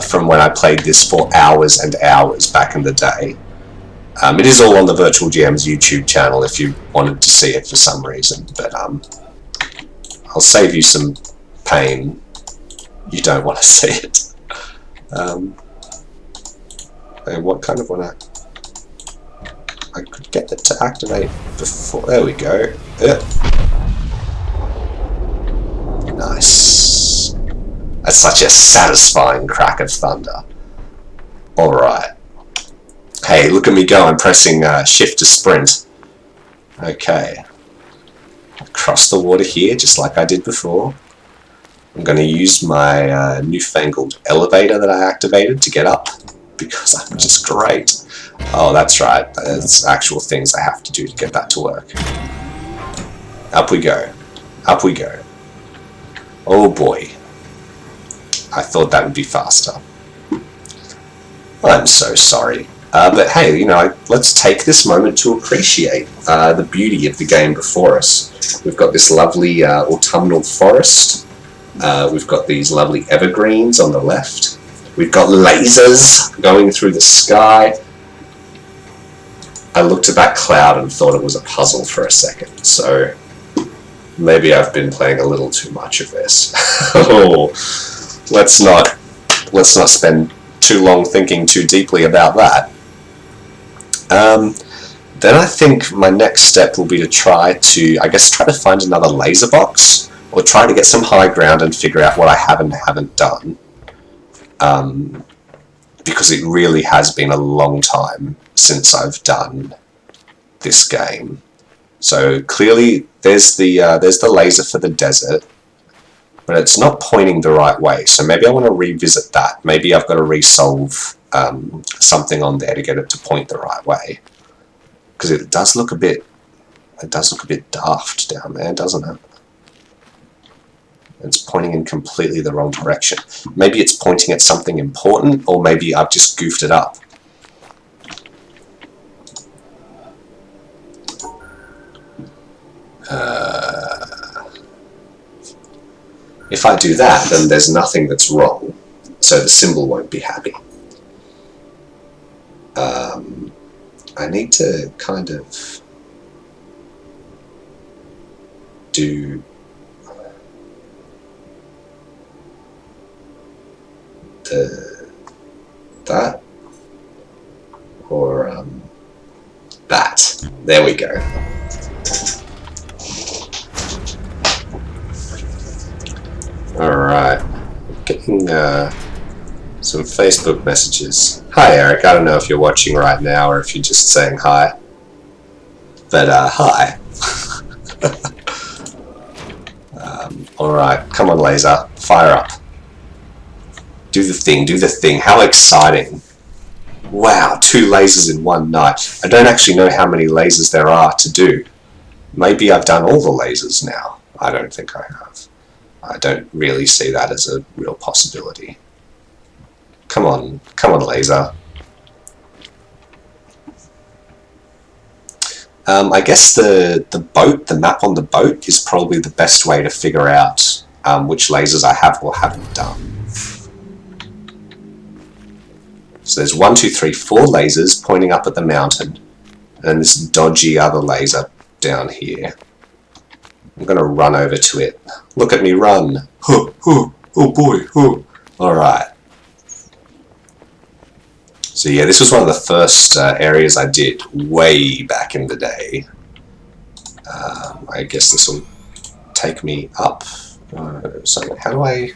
A: from when I played this for hours and hours back in the day. It is all on the Virtual GM's YouTube channel if you wanted to see it for some reason, but I'll save you some pain. You don't want to see it. And what kind of want to... I could get it to activate before... There we go. Nice. That's such a satisfying crack of thunder. Alright. Hey, look at me go. I'm pressing shift to sprint. Okay. Across the water here, just like I did before. I'm going to use my newfangled elevator that I activated to get up, because I'm just great. Oh, that's right. There's actual things I have to do to get that to work. Up we go. Up we go. Oh boy. I thought that would be faster. I'm so sorry. But hey, you know, let's take this moment to appreciate the beauty of the game before us. We've got this lovely autumnal forest. We've got these lovely evergreens on the left. We've got lasers going through the sky. I looked at that cloud and thought it was a puzzle for a second, so maybe I've been playing a little too much of this. Oh, let's not spend too long thinking too deeply about that. Then I think my next step will be to try to find another laser box, or try to get some high ground and figure out what I have and haven't done. Because it really has been a long time since I've done this game. So clearly there's the laser for the desert, but it's not pointing the right way, so maybe I want to revisit that. Maybe I've got to resolve something on there to get it to point the right way. Because it does look a bit daft down there, doesn't it? It's pointing in completely the wrong direction. Maybe it's pointing at something important, or maybe I've just goofed it up. If I do that, then there's nothing that's wrong, so the symbol won't be happy. I need to kind of do that or that. There we go. Alright, getting some Facebook messages. Hi Eric, I don't know if you're watching right now or if you're just saying hi. But hi. Alright, come on laser, fire up. Do the thing, do the thing. How exciting. Wow, 2 lasers in one night. I don't actually know how many lasers there are to do. Maybe I've done all the lasers now. I don't think I have. I don't really see that as a real possibility. Come on laser. I guess the boat, the map on the boat is probably the best way to figure out which lasers I have or haven't done. So there's 1, 2, 3, 4 lasers pointing up at the mountain, and this dodgy other laser down here. I'm going to run over to it. Look at me run. Oh boy. Alright. So yeah, this was one of the first areas I did way back in the day. I guess this will take me up. So how do I...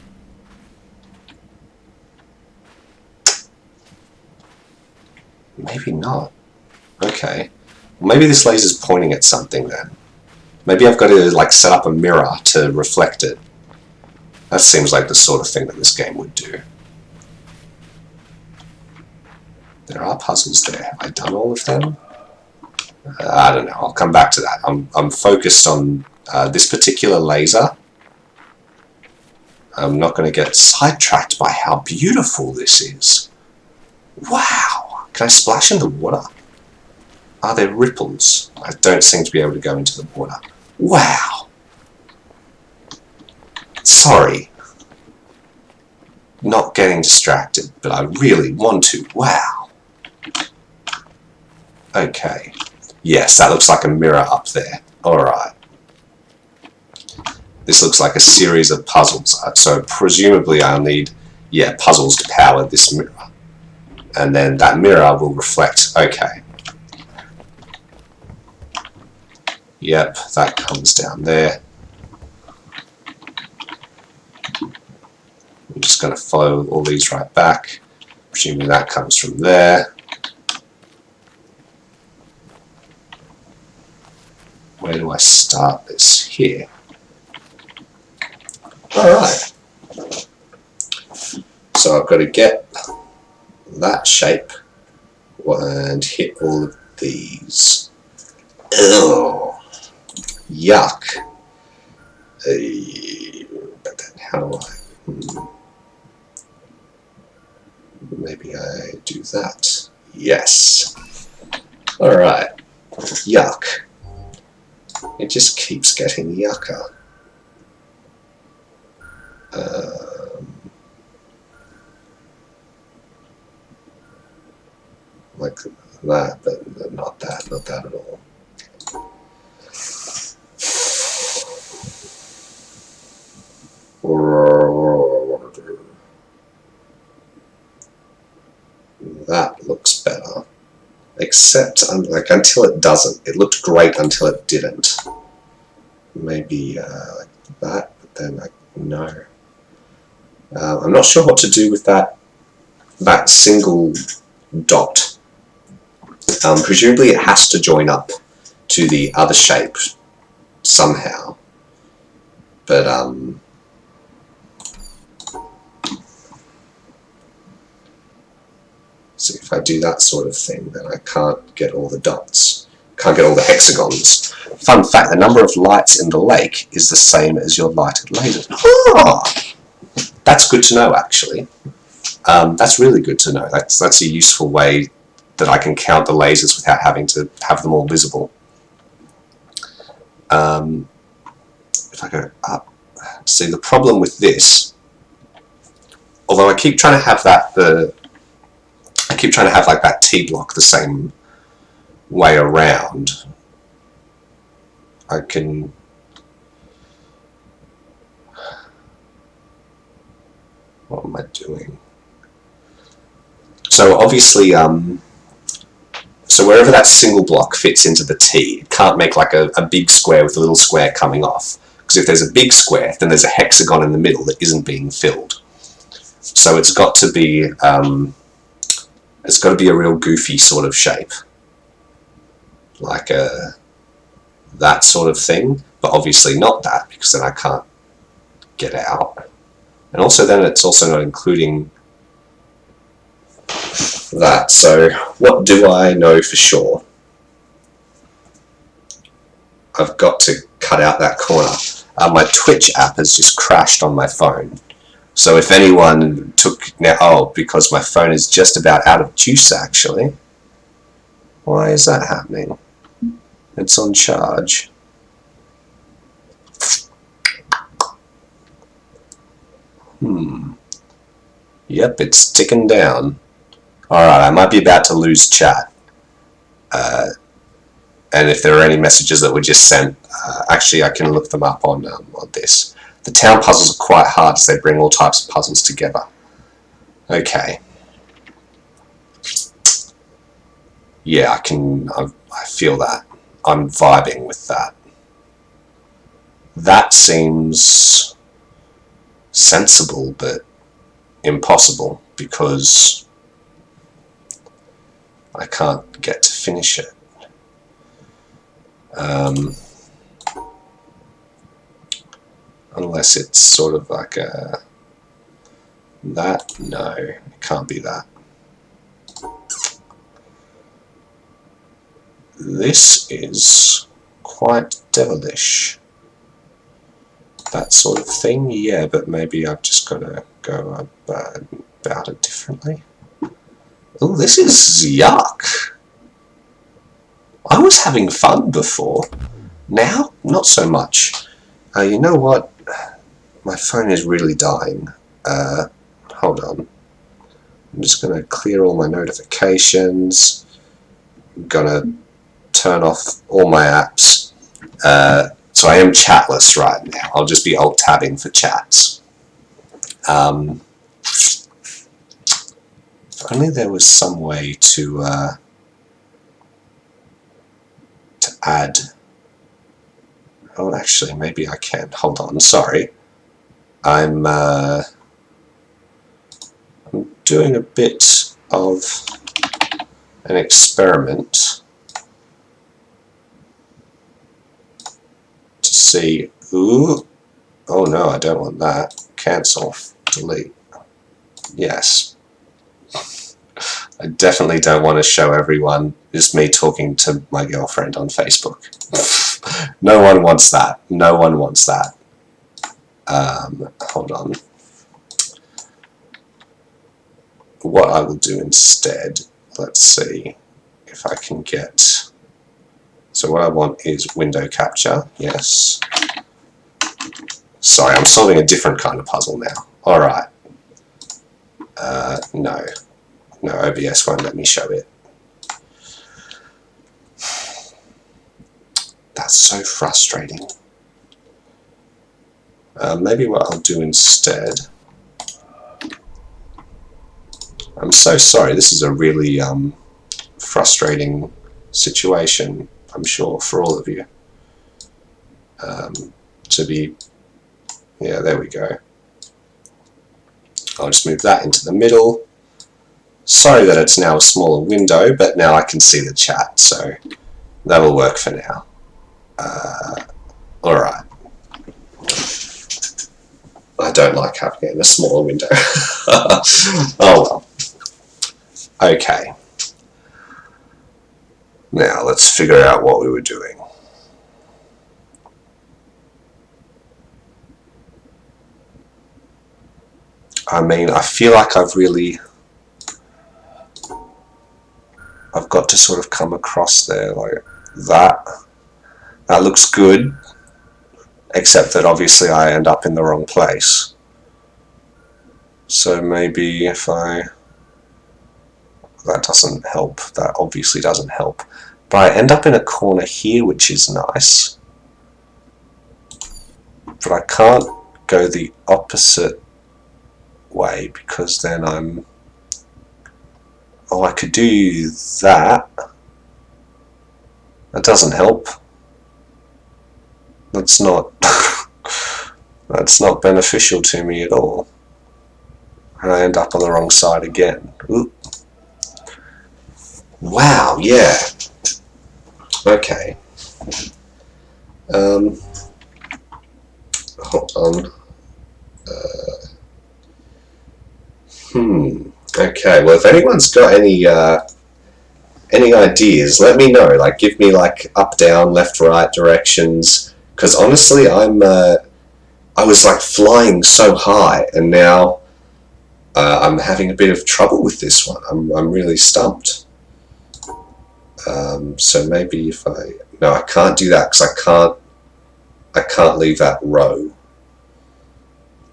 A: Maybe not. Okay. Well, maybe this laser's pointing at something then. Maybe I've got to like set up a mirror to reflect it. That seems like the sort of thing that this game would do. There are puzzles there. Have I done all of them? I don't know. I'll come back to that. I'm focused on this particular laser. I'm not going to get sidetracked by how beautiful this is. Wow! Can I splash in the water? Are there ripples? I don't seem to be able to go into the water. Wow! Sorry. Not getting distracted, but I really want to. Wow! Okay. Yes, that looks like a mirror up there. Alright. This looks like a series of puzzles, so presumably I'll need, puzzles to power this mirror. And then that mirror will reflect. Okay. Yep, that comes down there. I'm just going to follow all these right back. Presuming that comes from there. Where do I start this? Here. Alright. So I've got to get that shape and hit all of these. Ugh. Yuck. But then how do I... Maybe I do that. Yes. Alright. Yuck. It just keeps getting yucker. Like that, but not that at all. That looks better. Except, like, until it doesn't. It looked great until it didn't. Maybe like that, but then no. I'm not sure what to do with that single dot. Presumably it has to join up to the other shape somehow. But so if I do that sort of thing, then I can't get all the dots. Can't get all the hexagons. Fun fact, the number of lights in the lake is the same as your lighted lasers. Oh, that's good to know, actually. That's really good to know. That's a useful way that I can count the lasers without having to have them all visible. If I go up, See, the problem with this, although I keep trying to have that like that T block the same way around, I can. What am I doing? So obviously, so wherever that single block fits into the T, it can't make like a big square with a little square coming off. Because if there's a big square, then there's a hexagon in the middle that isn't being filled. So it's got to be a real goofy sort of shape, like that sort of thing. But obviously not that, because then I can't get out. And also then it's also not including that. So what do I know for sure? I've got to cut out that corner. My Twitch app has just crashed on my phone. So if anyone took now, because my phone is just about out of juice actually. Why is that happening? It's on charge. Yep, it's ticking down. Alright, I might be about to lose chat. And if there are any messages that were just sent, actually I can look them up on this. The town puzzles are quite hard as they bring all types of puzzles together. Okay. Yeah, I feel that. I'm vibing with that. That seems sensible, but impossible, because I can't get to finish it. Unless it's sort of like that. No, it can't be that. This is quite devilish. That sort of thing, yeah, but maybe I've just got to go about it differently. Oh, this is yuck. I was having fun before. Now, not so much. You know what? My phone is really dying. Hold on. I'm just going to clear all my notifications. I'm going to turn off all my apps. So I am chatless right now. I'll just be alt-tabbing for chats. If only there was some way to add. Oh, actually, maybe I can. Hold on, sorry. I'm doing a bit of an experiment to see. Ooh, oh no, I don't want that. Cancel, delete. Yes. I definitely don't want to show everyone just me talking to my girlfriend on Facebook. No one wants that. No one wants that. Hold on. What I will do instead, let's see if I can get... So what I want is window capture, yes. Sorry, I'm solving a different kind of puzzle now. Alright. No. No, OBS won't let me show it. That's so frustrating. Maybe what I'll do instead... I'm so sorry, this is a really frustrating situation, I'm sure, for all of you. To be... Yeah, there we go. I'll just move that into the middle. Sorry that it's now a smaller window, but now I can see the chat, so that'll work for now. Alright. I don't like having it in a smaller window. Oh well. Okay. Now let's figure out what we were doing. I mean, I feel like I've got to sort of come across there like that. That looks good. except that obviously I end up in the wrong place. So maybe if I... that doesn't help. That obviously doesn't help. But I end up in a corner here, which is nice. But I can't go the opposite way because then I'm... oh, I could do that. That doesn't help. That's not... that's not beneficial to me at all. And I end up on the wrong side again. Ooh. Wow, yeah. Okay. Hold on. Okay, well, if anyone's got any ideas, let me know. Like, give me like up, down, left, right directions. Because honestly, I was like flying so high, and now I'm having a bit of trouble with this one. I'm really stumped. So maybe if no, I can't do that because I can't leave that row.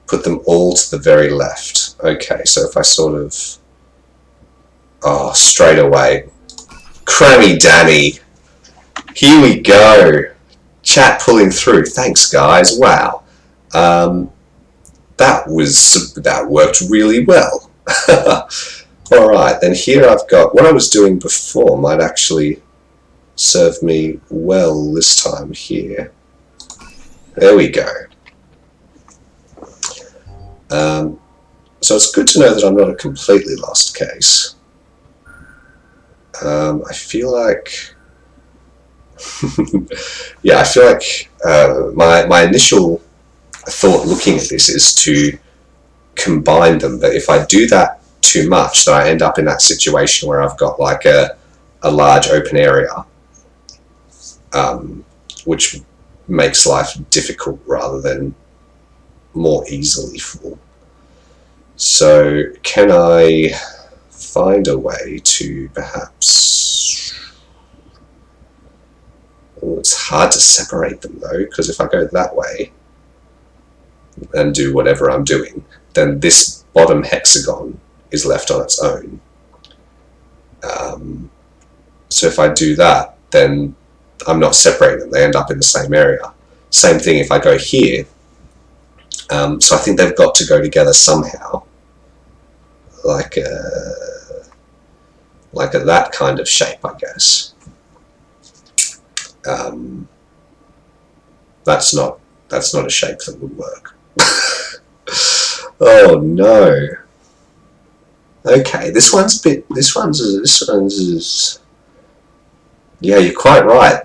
A: Put them all to the very left. Okay, so if I sort of... oh, straight away. Crammy Danny. Here we go. Chat pulling through. Thanks, guys. Wow. That worked really well. Alright, then here I've got... what I was doing before might actually serve me well this time here. There we go. So it's good to know that I'm not a completely lost case. I feel like... yeah, I feel like my initial thought looking at this is to combine them, but if I do that too much, then I end up in that situation where I've got like a large open area, which makes life difficult rather than more easily full. So can I find a way to perhaps... oh, it's hard to separate them though, because if I go that way and do whatever I'm doing, then this bottom hexagon is left on its own. So if I do that, then I'm not separating them, they end up in the same area. Same thing if I go here. So I think they've got to go together somehow, like that kind of shape, I guess. That's not a shape that would work. Oh no. Okay, this one's yeah, you're quite right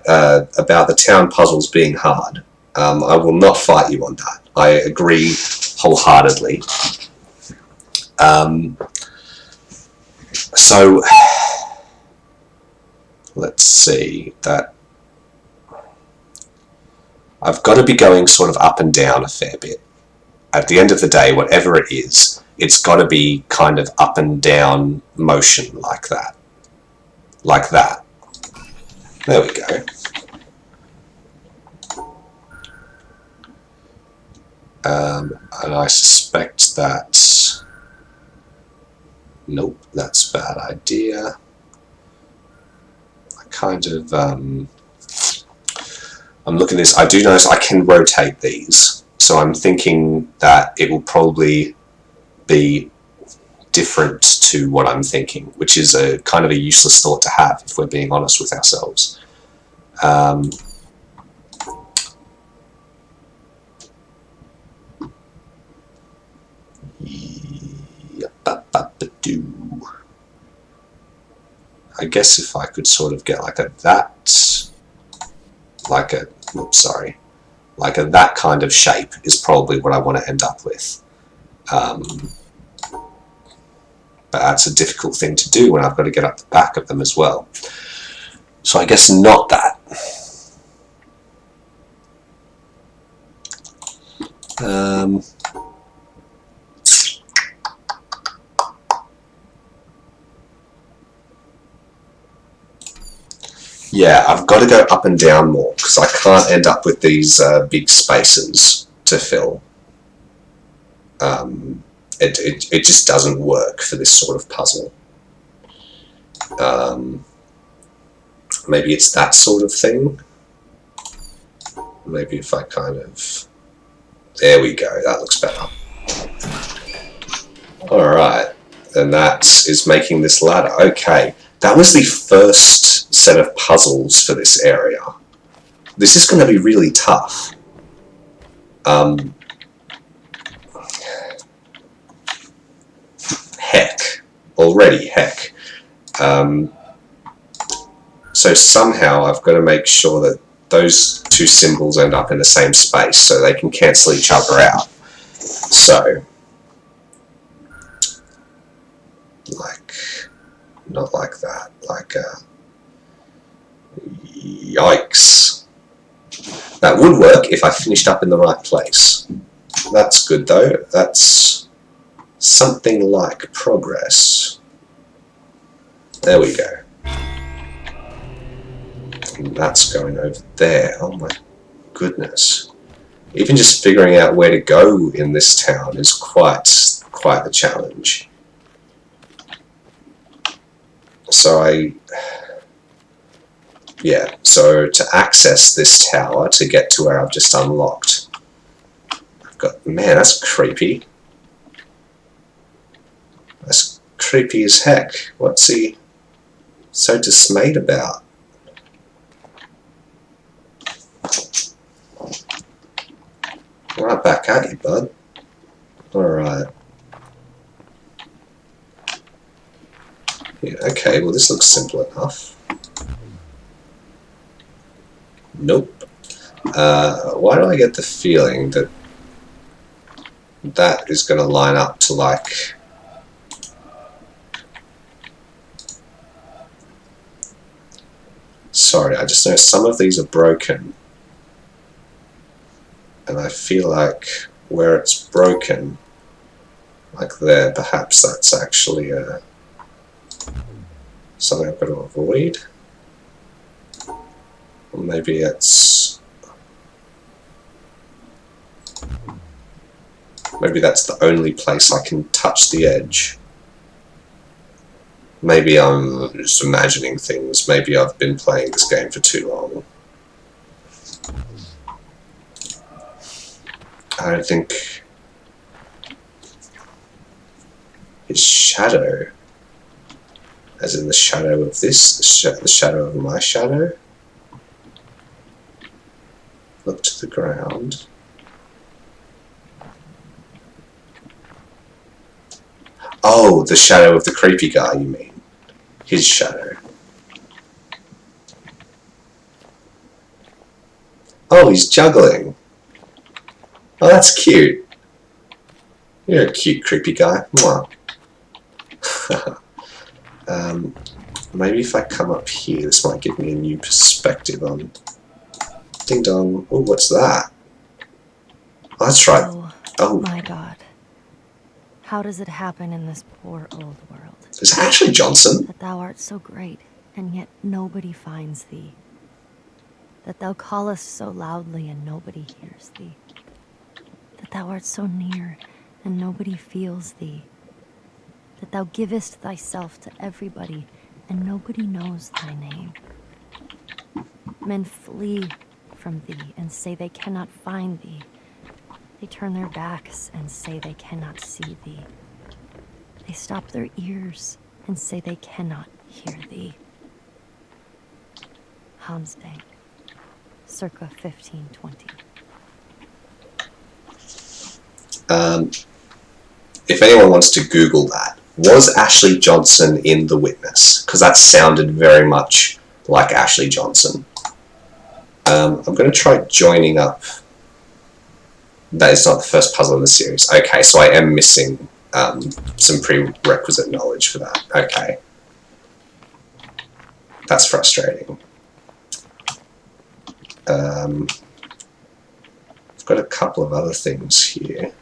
A: about the town puzzles being hard. I will not fight you on that. I agree wholeheartedly. So let's see, that I've got to be going sort of up and down a fair bit. At the end of the day, whatever it is, it's got to be kind of up and down motion like that. Like that. There we go. And I suspect that... nope, that's a bad idea. I kind of... I'm looking at this. I do notice I can rotate these. So I'm thinking that it will probably be different to what I'm thinking, which is a kind of a useless thought to have if we're being honest with ourselves. I guess if I could sort of get like a that, like a, oops, sorry, like a that kind of shape is probably what I want to end up with. But that's a difficult thing to do when I've got to get up the back of them as well. So I guess not that. Yeah, I've got to go up and down more because I can't end up with these big spaces to fill. It just doesn't work for this sort of puzzle. Maybe it's that sort of thing. Maybe if I kind of... There we go, that looks better. Alright, and that is making this ladder. Okay, that was the first set of puzzles for this area. This is going to be really tough. Heck. Already, heck. So somehow I've got to make sure that those two symbols end up in the same space so they can cancel each other out. So, like, not like that, like, yikes. That would work if I finished up in the right place. That's good though, that's something like progress. There we go. And that's going over there. Oh my goodness. Even just figuring out where to go in this town is quite the challenge. So so to access this tower, to get to where I've just unlocked, I've got, man, that's creepy. That's creepy as heck. What's he so dismayed about? Right back at you, bud. Alright. Yeah, okay, well this looks simple enough. Nope. Why do I get the feeling that that is going to line up to, like... Sorry, I just know some of these are broken. And I feel like where it's broken, like there, perhaps that's actually something I've got to avoid. Or maybe it's... Maybe that's the only place I can touch the edge. Maybe I'm just imagining things. Maybe I've been playing this game for too long. I don't think... His shadow, as in the shadow of this, the shadow of my shadow. Look to the ground. Oh, the shadow of the creepy guy, you mean? His shadow. Oh, he's juggling. Oh, that's cute. You're a cute, creepy guy. Mwah. Maybe if I come up here, this might give me a new perspective on... Ding dong. Oh, what's that? Oh, that's right. Oh
B: my God. How does it happen in this poor old world?
A: Is that Ashley Johnson?
B: That thou art so great, and yet nobody finds thee. That thou callest so loudly, and nobody hears thee. That thou art so near, and nobody feels thee. That thou givest thyself to everybody, and nobody knows thy name. Men flee from thee, and say they cannot find thee. They turn their backs, and say they cannot see thee. They stop their ears, and say they cannot hear thee. Hansdang, circa 1520.
A: If anyone wants to Google that, was Ashley Johnson in The Witness? Because that sounded very much like Ashley Johnson. I'm going to try joining up. That is not the first puzzle in the series. Okay, so I am missing some prerequisite knowledge for that. Okay. That's frustrating. I've got a couple of other things here.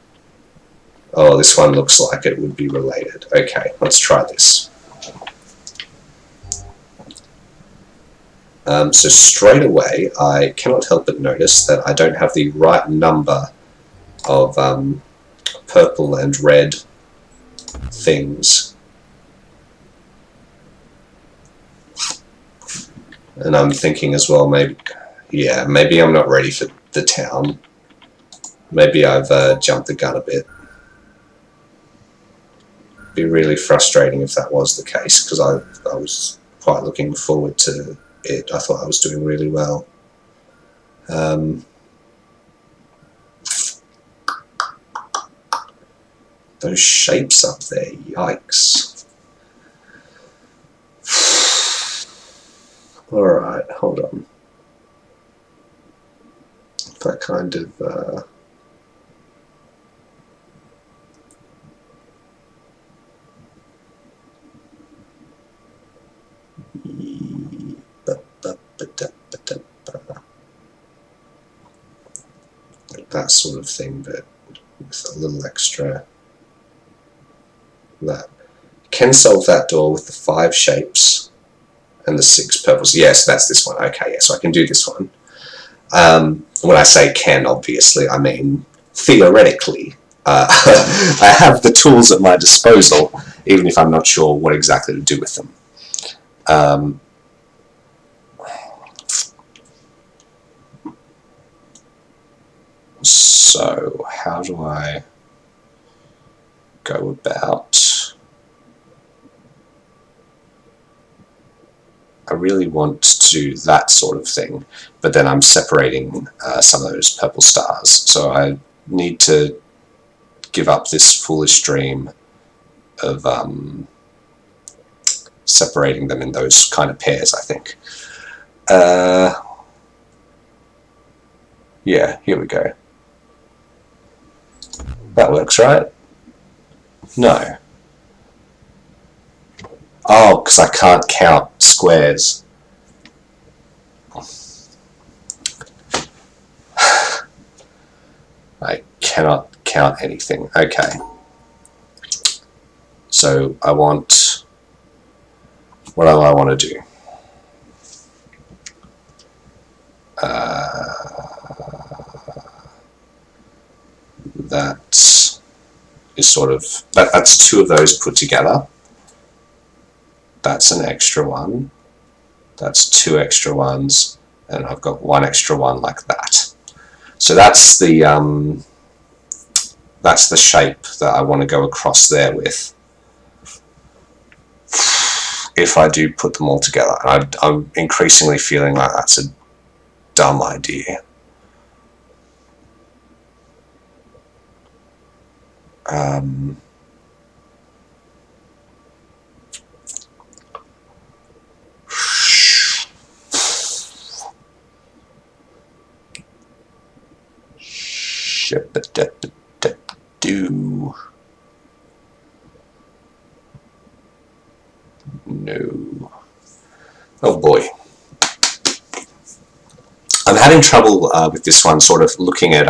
A: Oh, this one looks like it would be related. Okay, let's try this. So straight away, I cannot help but notice that I don't have the right number of purple and red things. And I'm thinking as well, maybe I'm not ready for the town. Maybe I've jumped the gun a bit. It'd be really frustrating if that was the case, because I was quite looking forward to it. I thought I was doing really well. Those shapes up there, yikes. Alright, hold on. If I kind of... that sort of thing, but with a little extra... that. Can solve that door with the 5 shapes and the 6 purples. Yes, that's this one. Okay, yeah, so I can do this one. When I say can, obviously, I mean theoretically. I have the tools at my disposal, even if I'm not sure what exactly to do with them. So, how do I go about... I really want to do that sort of thing, but then I'm separating some of those purple stars. So I need to give up this foolish dream of separating them in those kind of pairs, I think. Yeah, here we go. That works, right? No. Oh, because I can't count squares. I cannot count anything. Okay. So I want... what do I want to do? That is sort of... that's 2 of those put together. That's an extra one. That's 2 extra ones, and I've got 1 extra one like that. So that's the shape that I want to go across there with. If I do put them all together, I'm increasingly feeling like that's a dumb idea. Do no. Oh boy. I'm having trouble with this one, sort of looking at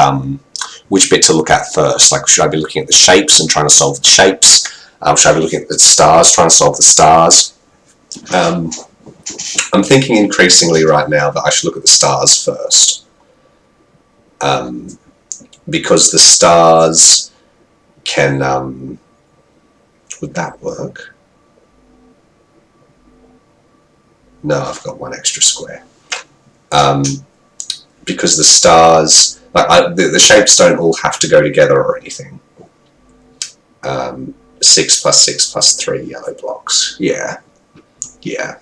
A: which bit to look at first. Like, should I be looking at the shapes and trying to solve the shapes? Should I be looking at the stars, trying to solve the stars? I'm thinking increasingly right now that I should look at the stars first. Because the stars can... would that work? No, I've got 1 extra square. Because the stars... like the shapes don't all have to go together or anything. 6 plus 6 plus 3 yellow blocks. Yeah. Yeah.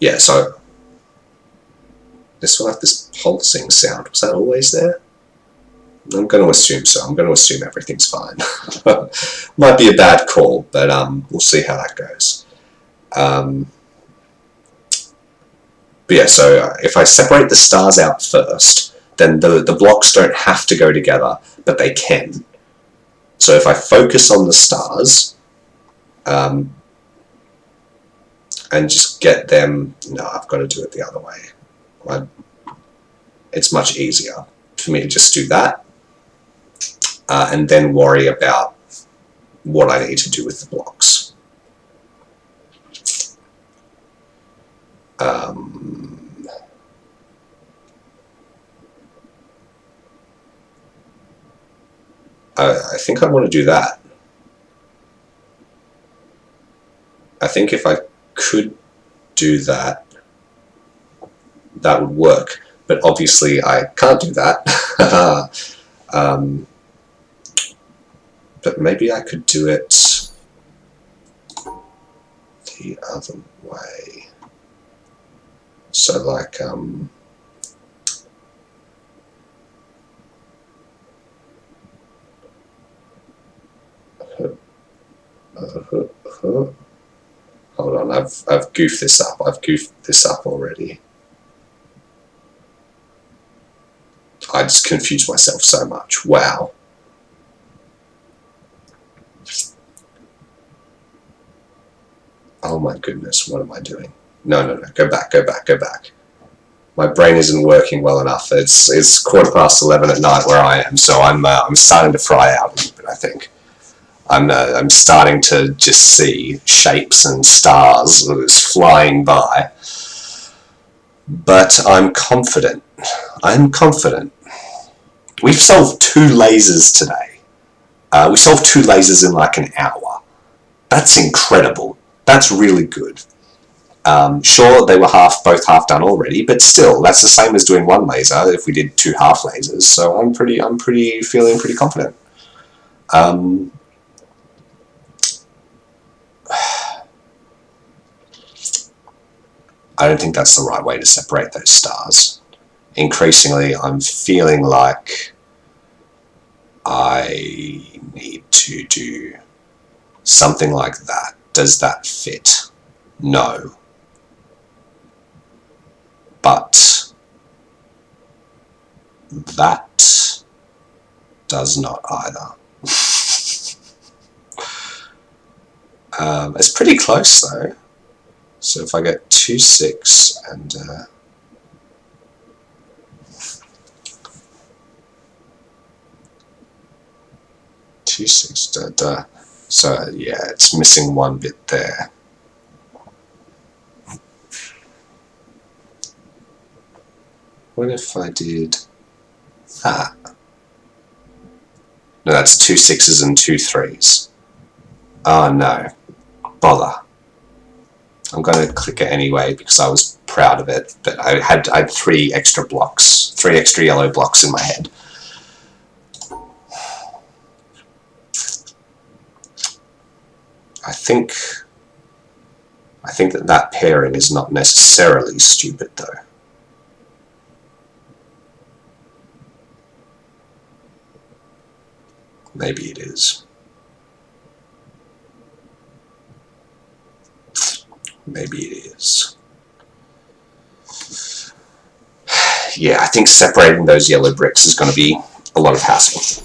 A: Yeah, so... this will have this pulsing sound. Was that always there? I'm going to assume so. I'm going to assume everything's fine. Might be a bad call, but we'll see how that goes. But yeah, so if I separate the stars out first, then the blocks don't have to go together, but they can. So if I focus on the stars, and just get them... no, I've got to do it the other way. It's much easier for me to just do that, and then worry about what I need to do with the blocks. I think I want to do that. I think if I could do that, that would work. But obviously I can't do that. But maybe I could do it the other way. So like, hold on, I've goofed this up. I've goofed this up already. I just confused myself so much. Wow. Oh my goodness, what am I doing? No, go back. My brain isn't working well enough. It's 11:15 at night where I am, so I'm starting to fry out a little bit, I think. I'm starting to just see shapes and stars flying by. But I'm confident. I'm confident. We've solved 2 lasers today. We solved 2 lasers in like an hour. That's incredible. That's really good. Sure, they were both half done already, but still, that's the same as doing 1 laser if we did 2 half lasers. So I'm feeling pretty confident. I don't think that's the right way to separate those stars. Increasingly, I'm feeling like I need to do something like that. Does that fit? No. But that does not either. It's pretty close though. So if I get 2, 6 and 2, 6, so yeah, it's missing 1 bit there. What if I did that? No, that's 2 6s and 2 3s. Oh no, bother. I'm going to click it anyway because I was proud of it, but I had 3 extra blocks, 3 extra yellow blocks in my head. I think that pairing is not necessarily stupid though. Maybe it is. Maybe it is. Yeah, I think separating those yellow bricks is going to be a lot of hassle.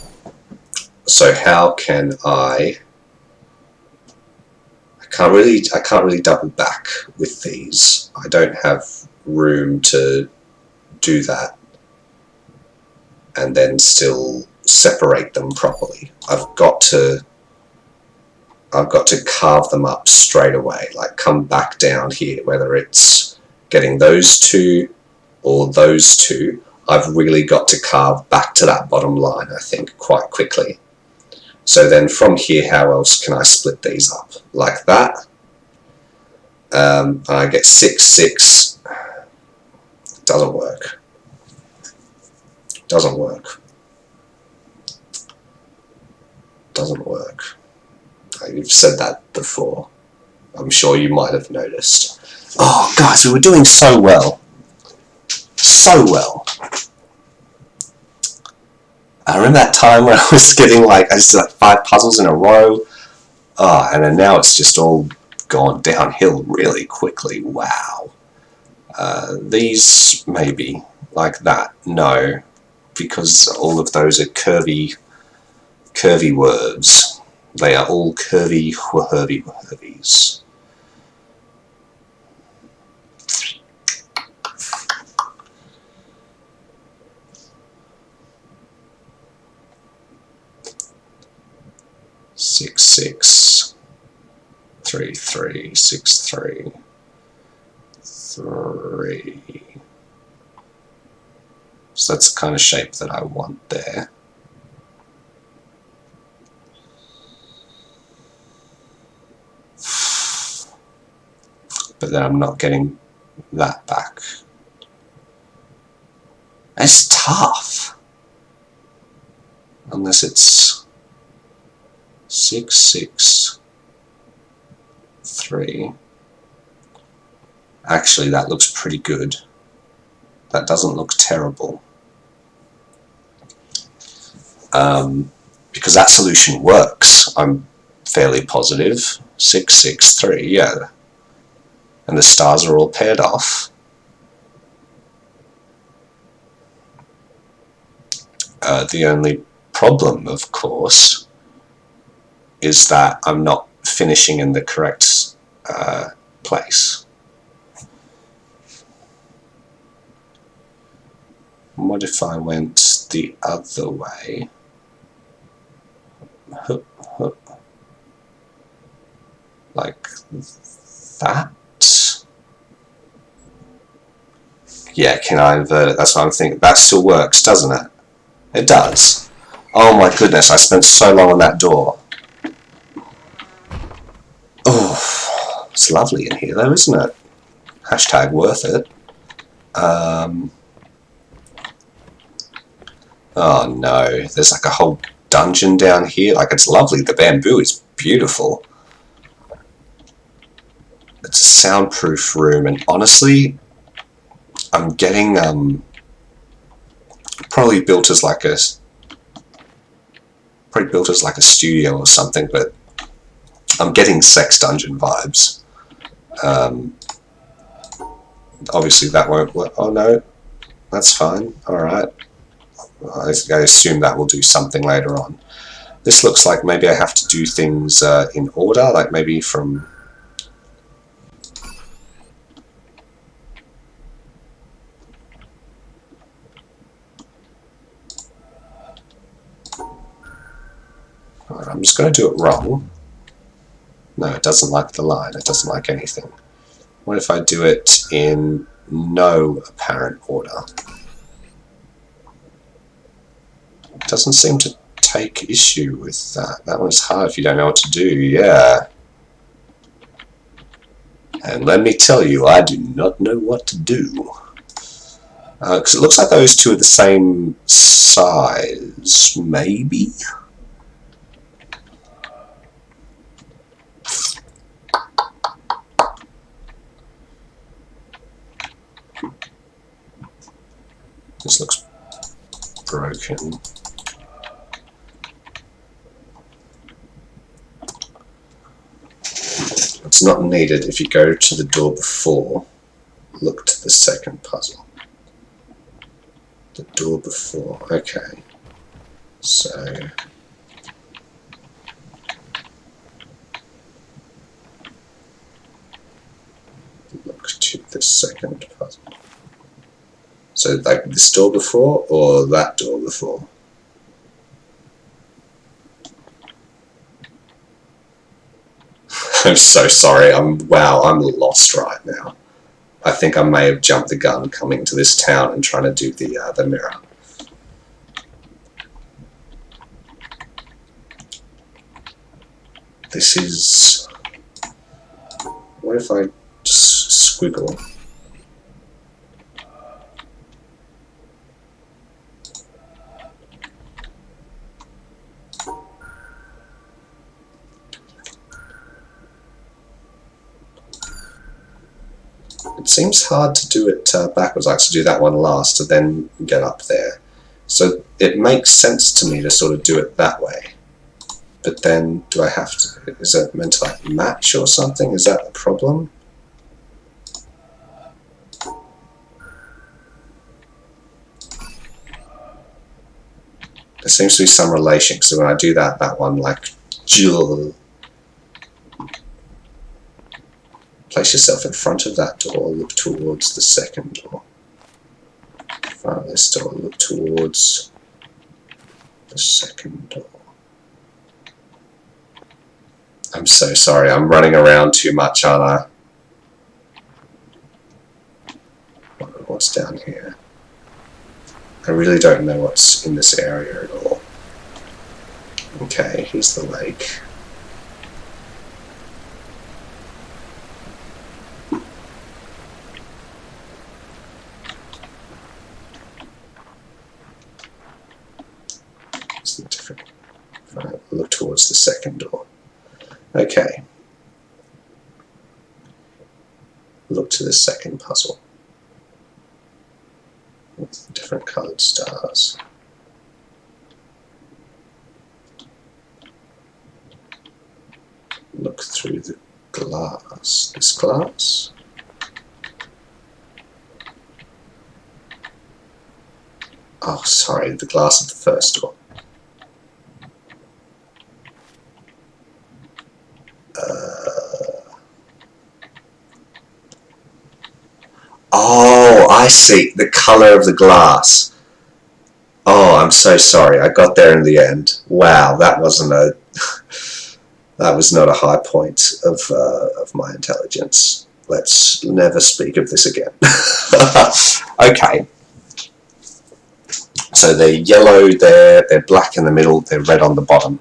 A: So how can I can't really double back with these. I don't have room to do that and then still separate them properly. I've got to carve them up straight away, like come back down here, whether it's getting those 2 or those 2. I've really got to carve back to that bottom line, I think, quite quickly. So then from here, how else can I split these up? Like that. I get 6, 6. Doesn't work. Doesn't work. Doesn't work. You've said that before. I'm sure you might have noticed. Oh, guys, we were doing so well. So well. I remember that time when I was getting I just did 5 puzzles in a row. Oh, and then now it's just all gone downhill really quickly. Wow. These maybe like that. No, because all of those are curvy words. They are all curvy worvies. Six, 6, 3, 3, 6, 3, 3. So that's the kind of shape that I want there. But then I'm not getting that back. It's tough. Unless it's 6, 6, 3. Actually, that looks pretty good. That doesn't look terrible. Because that solution works, I'm fairly positive. 6, 6, 3, yeah. And the stars are all paired off. The only problem, of course, is that I'm not finishing in the correct place. What if I went the other way? Like that? Yeah, can I invert it? That's what I'm thinking. That still works, doesn't it? It does. Oh my goodness, I spent so long on that door. Oh, it's lovely in here though, isn't it? Hashtag worth it. Oh no, there's like a whole dungeon down here. Like, it's lovely. The bamboo is beautiful. It's a soundproof room, and honestly, I'm getting probably built as like a studio or something, but I'm getting sex dungeon vibes. Obviously that won't work. Oh no, that's fine. Alright. I assume that will do something later on. This looks like maybe I have to do things in order, like maybe from... Alright, I'm just going to do it wrong. No, it doesn't like the line, it doesn't like anything. What if I do it in no apparent order? It doesn't seem to take issue with that. That one's hard if you don't know what to do, yeah. And let me tell you, I do not know what to do. Because it looks like those two are the same size, maybe? This looks broken. It's not needed if you go to the door before. Look to the second puzzle. The door before, okay. So... look to the second puzzle. So like this door before or that door before? I'm so sorry, I'm lost right now. I think I may have jumped the gun coming to this town and trying to do the mirror. This is... what if I just squiggle? It seems hard to do it backwards. I like to do that one last and then get up there. So it makes sense to me to sort of do it that way. But then, do I have to... is it meant to like match or something? Is that a problem? There seems to be some relation, because when I do that, that one like... Place yourself in front of that door, look towards the second door. In front of this door, look towards the second door. I'm so sorry, I'm running around too much, aren't I? I really don't know what's in this area at all. Okay, here's the lake. It's different. Right, look towards the second door. Okay. Look to the second puzzle. With different coloured stars. Look through the glass. This glass? Oh, sorry, the glass of the first door. Oh, I see. The colour of the glass. Oh, I'm so sorry. I got there in the end. Wow, that wasn't a... that was not a high point of my intelligence. Let's never speak of this again. Okay. So they're yellow there, they're black in the middle, they're red on the bottom.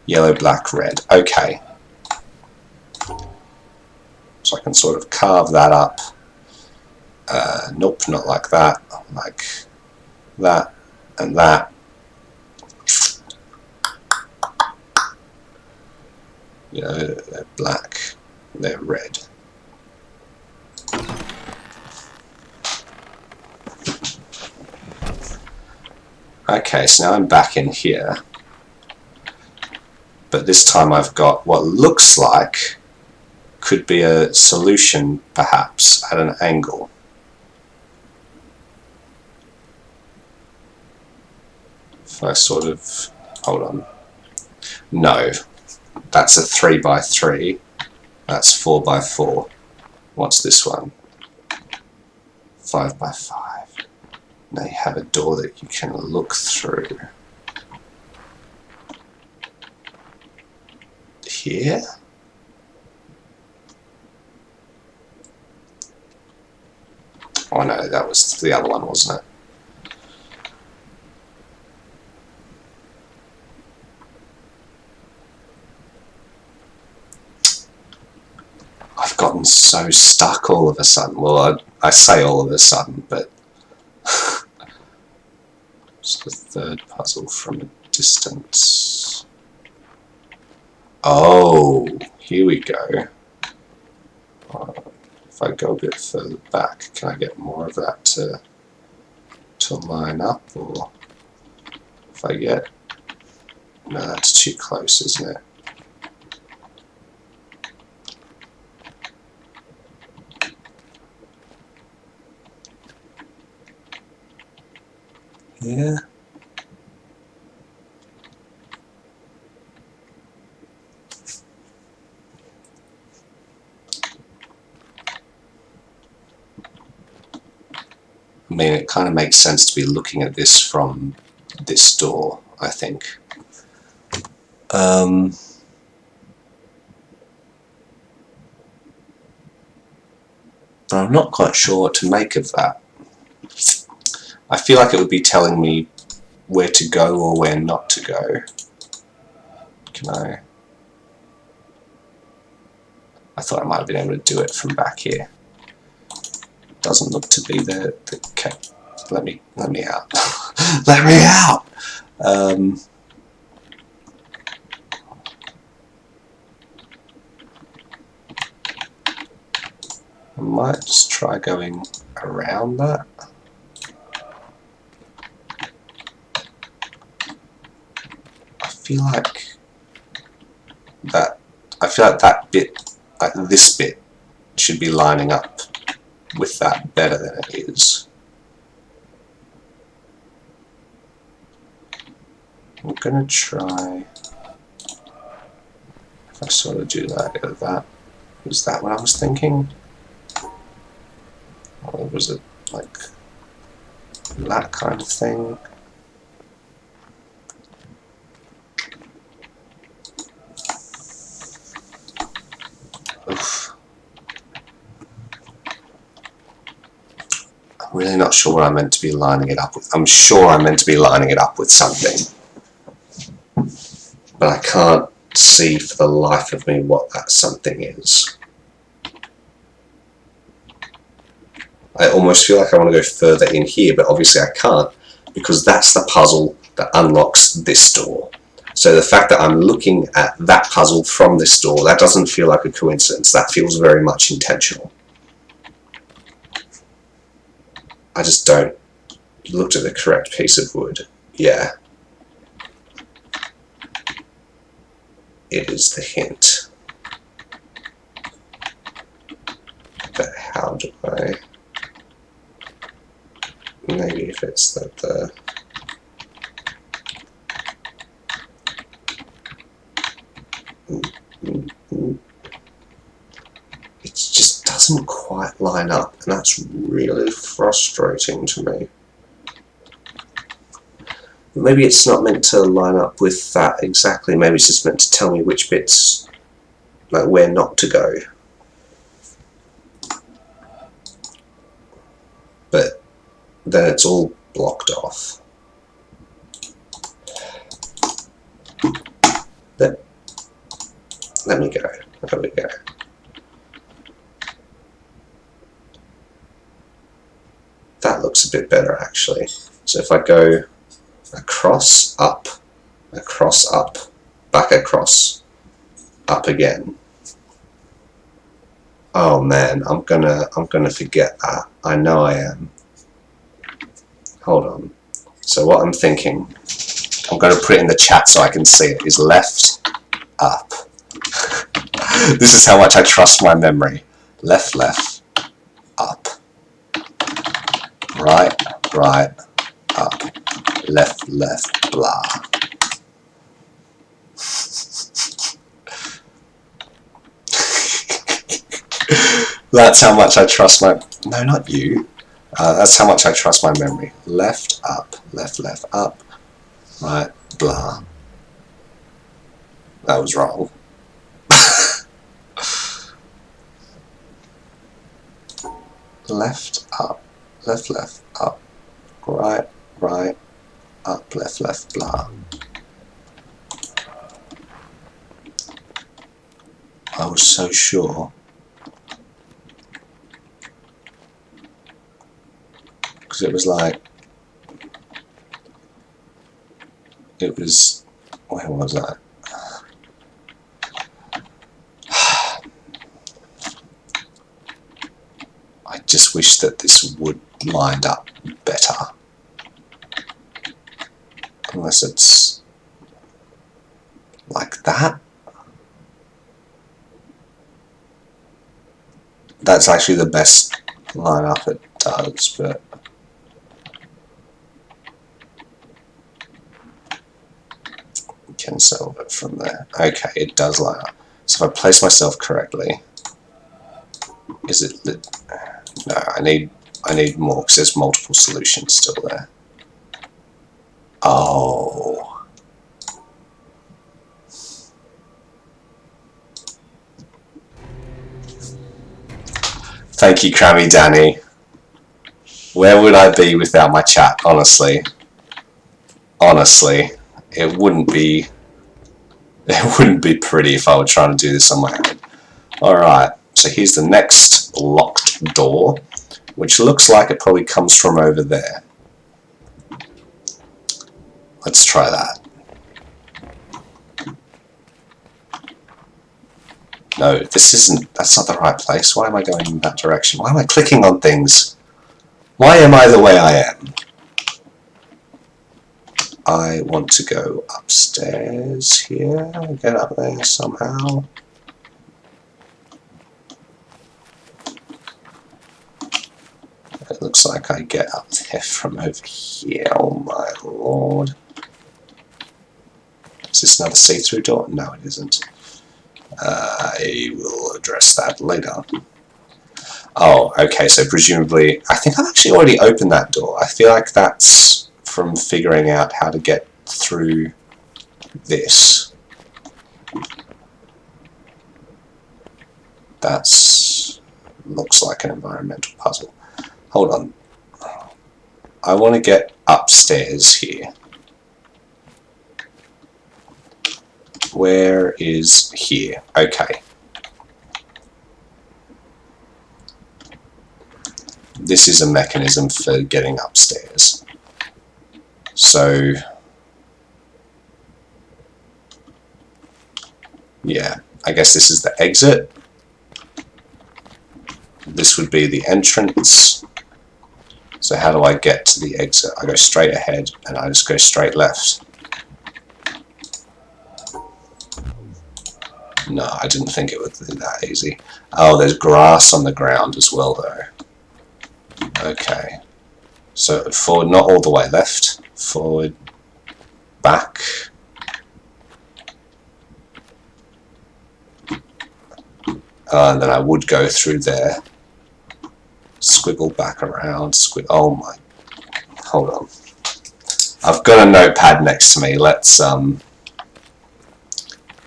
A: Yellow, black, red. Okay. So I can sort of carve that up. Nope, not like that. Like that and that. You know, they're black, they're red. Okay, so now I'm back in here. But this time I've got what looks like could be a solution, perhaps, at an angle. If I sort of... hold on. No. That's a 3 by 3. That's 4 by 4. What's this one? 5 by 5. Now you have a door that you can look through. Here? Oh no, that was the other one, wasn't it? I've gotten so stuck all of a sudden. Well, I say all of a sudden, but it's the third puzzle from a distance. Oh, here we go. If I go a bit further back, can I get more of that to line up? Or if I get... no, that's too close, isn't it? Yeah. I mean, it kind of makes sense to be looking at this from this door, I think. But I'm not quite sure what to make of that. I feel like it would be telling me where to go or where not to go. Can I... I thought I might have been able to do it from back here. Doesn't look to be the case. Let me out. Let me out! I might just try going around that. I feel like that bit, like this bit, should be lining up with that better than it is. I'm gonna try, if I sort of do that, was that what I was thinking? Or was it like that kind of thing? Oof. I'm really not sure what I'm meant to be lining it up with. I'm sure I'm meant to be lining it up with something, but I can't see for the life of me what that something is. I almost feel like I want to go further in here, but obviously I can't, because that's the puzzle that unlocks this door. So the fact that I'm looking at that puzzle from this door, that doesn't feel like a coincidence. That feels very much intentional. I just don't. Looked at the correct piece of wood. Yeah. It is the hint. But how do I... Maybe if it's that the... It just doesn't quite line up, and that's really frustrating to me. Maybe it's not meant to line up with that exactly. Maybe it's just meant to tell me which bits, like where not to go. But then it's all blocked off. Let me go. There we go. That looks a bit better actually. So if I go across, up, back across, up again. Oh man, I'm gonna forget that. I know I am. Hold on. So what I'm thinking, I'm gonna put it in the chat so I can see it, is left, up. This is how much I trust my memory. Left, up. Right, up. Left, blah. That's how much I trust my... No, not you. That's how much I trust my memory. Left, up. Right, blah. That was wrong. Left, up. Right, up, left, blah. I was so sure. Because it was like... It was... Where was I? I just wish that this would lined up better. Unless it's like that. That's actually the best line up it does, but we can solve it from there. Okay, it does line up. So if I place myself correctly, is it lit? No, I need more because there's multiple solutions still there. Oh. Thank you, Crammy Danny. Where would I be without my chat, honestly? Honestly, it wouldn't be pretty if I were trying to do this on my own. Alright, so here's the next locked door, which looks like it probably comes from over there. Let's try that. No, this isn't, that's not the right place. Why am I going in that direction? Why am I clicking on things? Why am I the way I am? I want to go upstairs here, get up there somehow. It looks like I get up there from over here. Oh my lord. Is this another see-through door? No, it isn't. I will address that later. Oh, okay, so presumably... I think I've actually already opened that door. I feel like that's from figuring out how to get through this. That's... looks like an environmental puzzle. Hold on. I want to get upstairs here. Where is here? Okay. This is a mechanism for getting upstairs. So, yeah, I guess this is the exit. This would be the entrance. So how do I get to the exit? I go straight ahead and I just go straight left. No, I didn't think it would be that easy. Oh, there's grass on the ground as well though. Okay. So forward, not all the way left. Forward, back. And then I would go through there. Squiggle back around. Oh my. Hold on. I've got a notepad next to me. Let's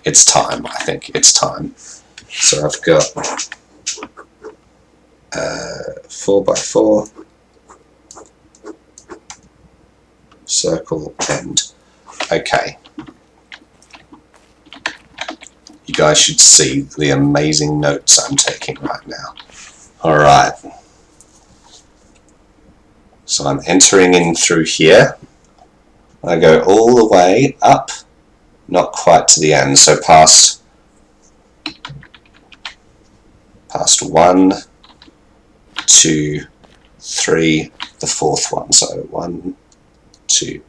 A: it's time, I think. It's time. So I've got 4x4 circle end. Okay. You guys should see the amazing notes I'm taking right now. Alright. So I'm entering in through here. I go all the way up, not quite to the end, so past 1, 2, 3, the fourth one. So 1, 2,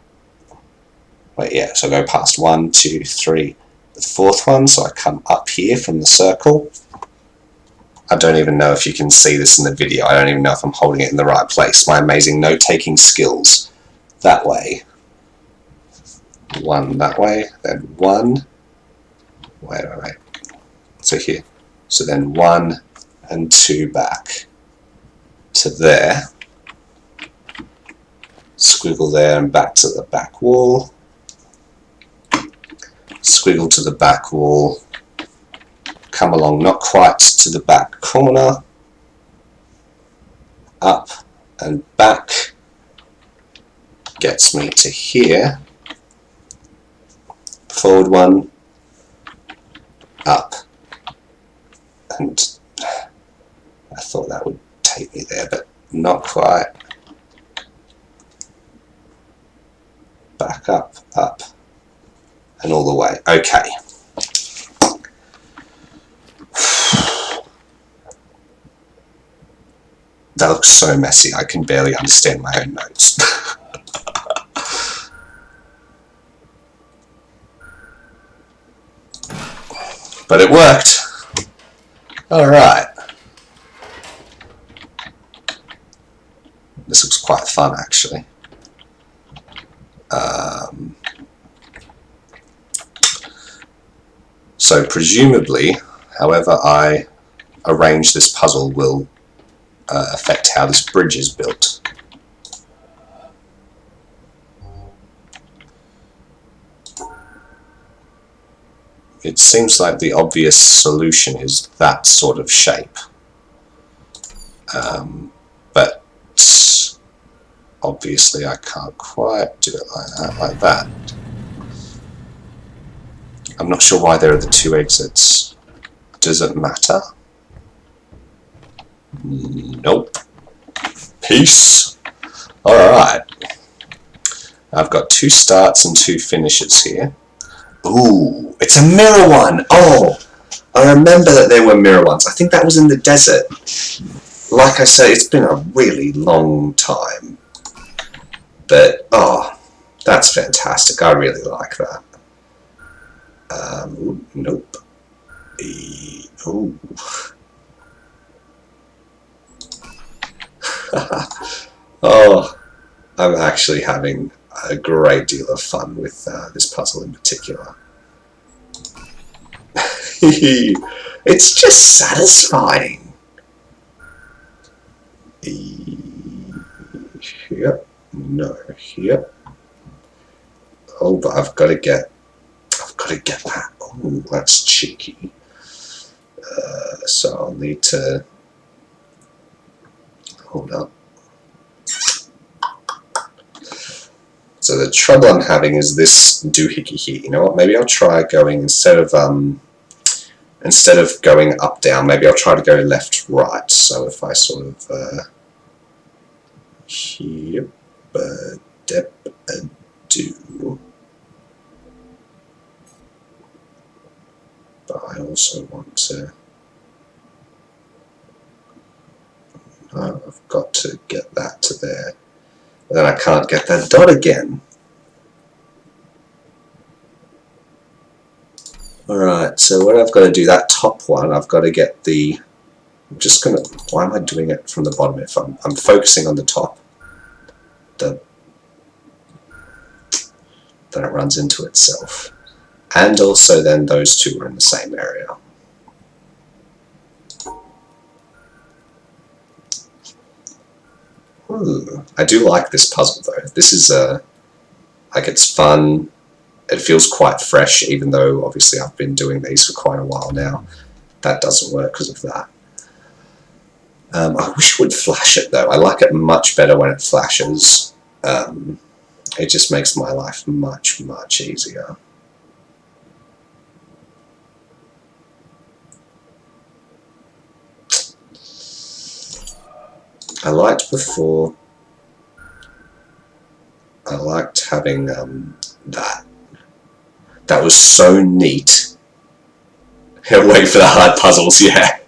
A: wait, yeah, so I go past 1, 2, 3, the fourth one, so I come up here from the circle. I don't even know if you can see this in the video. I don't even know if I'm holding it in the right place. My amazing note-taking skills. That way. 1 that way, then 1. Wait. So here. So then 1 and 2 back to there. Squiggle there and back to the back wall. Squiggle to the back wall. Come along, not quite to the back corner. Up and back. Gets me to here. Forward 1. Up. And I thought that would take me there, but not quite. Back up, and all the way. Okay. That looks so messy, I can barely understand my own notes. But it worked. Alright. This looks quite fun, actually. So presumably, however I arrange this puzzle will affect how this bridge is built. It seems like the obvious solution is that sort of shape. But obviously I can't quite do it like that. I'm not sure why there are the 2 exits. Does it matter? Nope. Peace. Alright. I've got 2 starts and 2 finishes here. Ooh, it's a mirror one! Oh! I remember that there were mirror ones. I think that was in the desert. Like I said, it's been a really long time. But, oh, that's fantastic. I really like that. Nope. Ooh. Oh, I'm actually having a great deal of fun with this puzzle in particular. It's just satisfying. Here, no, here. Oh, but I've got to get that. Oh, that's cheeky. So I'll need to hold up. So the trouble I'm having is this doohickey here. You know what? Maybe I'll try going instead of going up down. Maybe I'll try to go left right. So if I sort of here, dep do. But I also want to. No, I've got to get that to there. But then I can't get that dot again. Alright, so what I've got to do, that top one, I've got to get the... I'm just going to... Why am I doing it from the bottom if I'm focusing on the top? Then it runs into itself. And also then those two are in the same area. I do like this puzzle though. This is like it's fun. It feels quite fresh, even though obviously I've been doing these for quite a while now. That doesn't work because of that. I wish it would flash it though. I like it much better when it flashes. It just makes my life much, much easier. I liked before, I liked having that. That was so neat. Wait for the hard puzzles, yeah.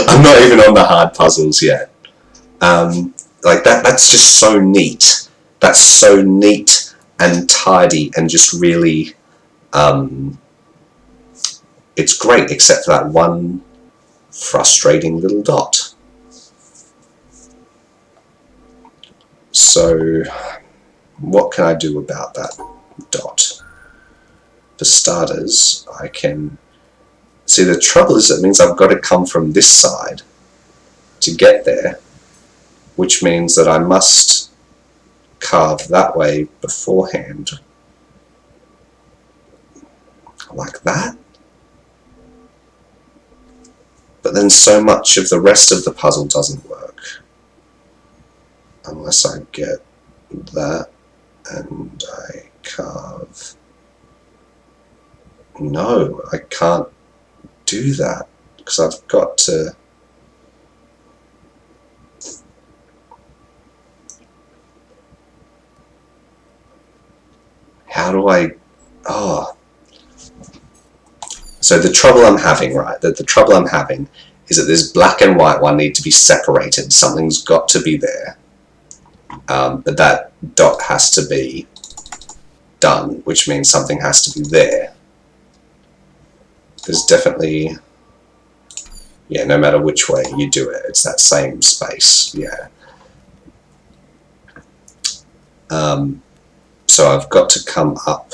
A: I'm not even on the hard puzzles yet. Like that's just so neat. That's so neat and tidy and just really, it's great except for that one frustrating little dot. So what can I do about that dot? For starters, I can... See, the trouble is it means I've got to come from this side to get there, which means that I must carve that way beforehand. Like that. But then so much of the rest of the puzzle doesn't work. Unless I get that and I carve... No, I can't do that because I've got to... How do I... Oh. So the trouble I'm having, right, the trouble I'm having is that this black and white one need to be separated. Something's got to be there. But that dot has to be done, which means something has to be there. There's definitely, yeah, no matter which way you do it, it's that same space, yeah. So I've got to come up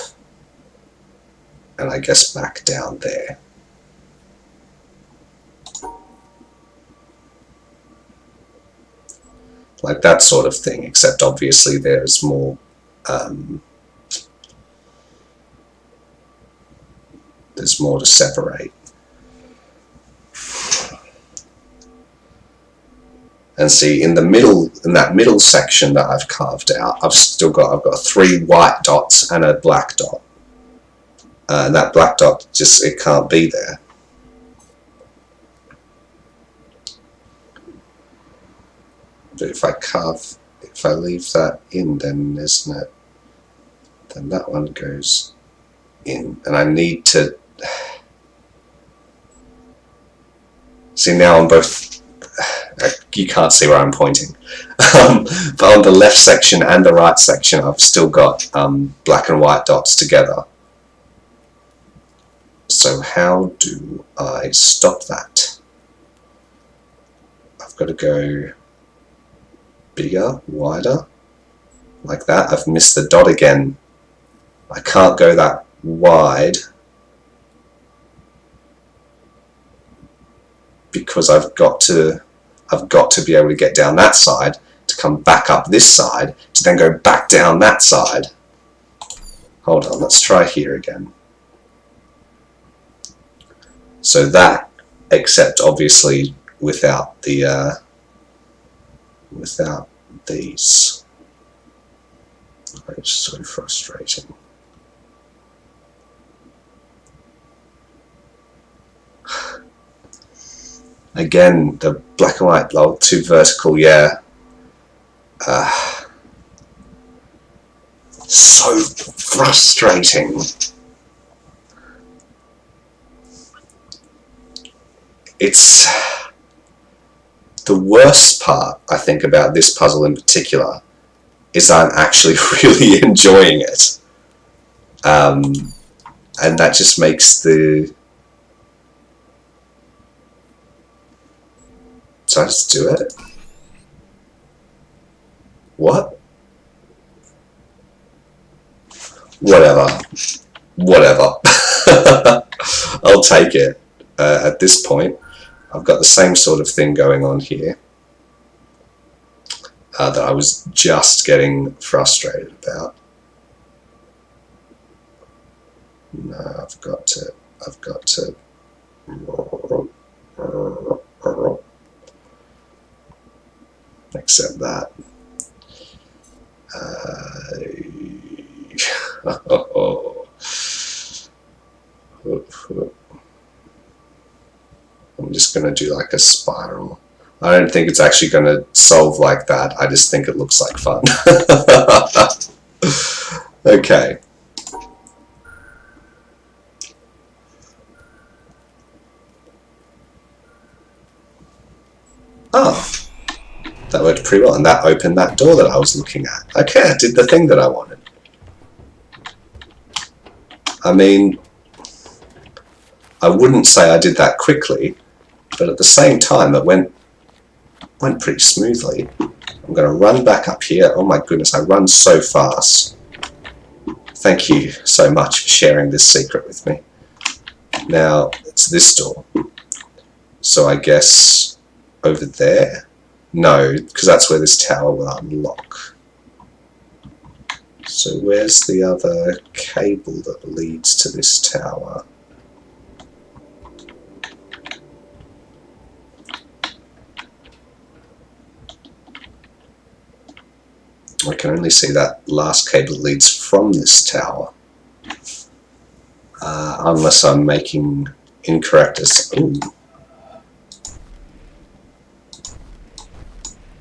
A: and I guess back down there. Like that sort of thing, except obviously there's more to separate. And see, in the middle, in that middle section that I've carved out, I've got 3 white dots and a black dot. And that black dot just, it can't be there. But if I leave that in, then isn't it? Then that one goes in, and I need to. See, now I'm both. You can't see where I'm pointing, but on the left section and the right section, I've still got black and white dots together. So how do I stop that? I've got to go bigger, wider, like that. I've missed the dot again. I can't go that wide because I've got to be able to get down that side to come back up this side to then go back down that side. Hold on, let's try here again. So that, except obviously without the without these. It's so frustrating. Again, the black and white, oh, too vertical, yeah. So frustrating. It's the worst part, I think, about this puzzle in particular is I'm actually really enjoying it. And that just makes the... So I just do it? What? Whatever. I'll take it. At this point, I've got the same sort of thing going on here that I was just getting frustrated about. No, I've got to accept that. I'm just going to do like a spiral. I don't think it's actually going to solve like that. I just think it looks like fun. Okay. Oh, that worked pretty well, and that opened that door that I was looking at. Okay, I did the thing that I wanted. I mean, I wouldn't say I did that quickly, but at the same time it went pretty smoothly. I'm going to run back up here. Oh my goodness, I run so fast. Thank you so much for sharing this secret with me. Now, it's this door. So I guess over there? No, because that's where this tower will unlock. So where's the other cable that leads to this tower? I can only see that last cable leads from this tower. Unless I'm making incorrect assumptions.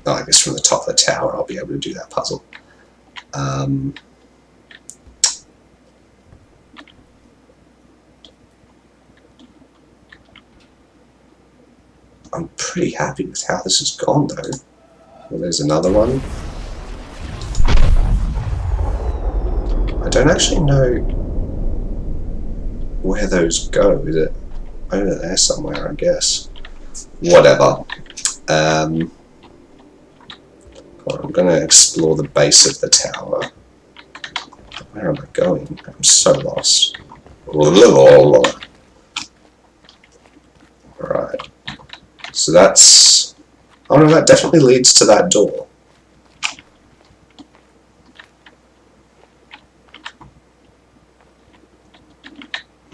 A: Oh, I guess from the top of the tower I'll be able to do that puzzle. I'm pretty happy with how this has gone though. Well, there's another one. I don't actually know where those go. Is it over there somewhere, I guess? Whatever. I'm going to explore the base of the tower. Where am I going? I'm so lost. Right. So that's... Oh no, that definitely leads to that door.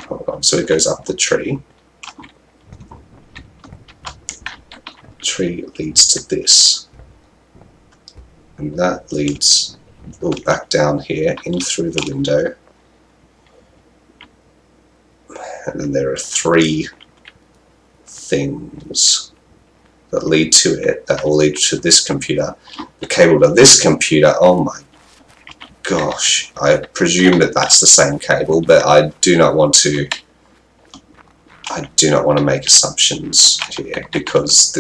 A: Hold on, so it goes up the tree. The tree leads to this. And that leads back down here, in through the window. And then there are 3 things that lead to it, that will lead to this computer. The cable to this computer, oh my gosh. I presume that that's the same cable, but I do not want to make assumptions here, because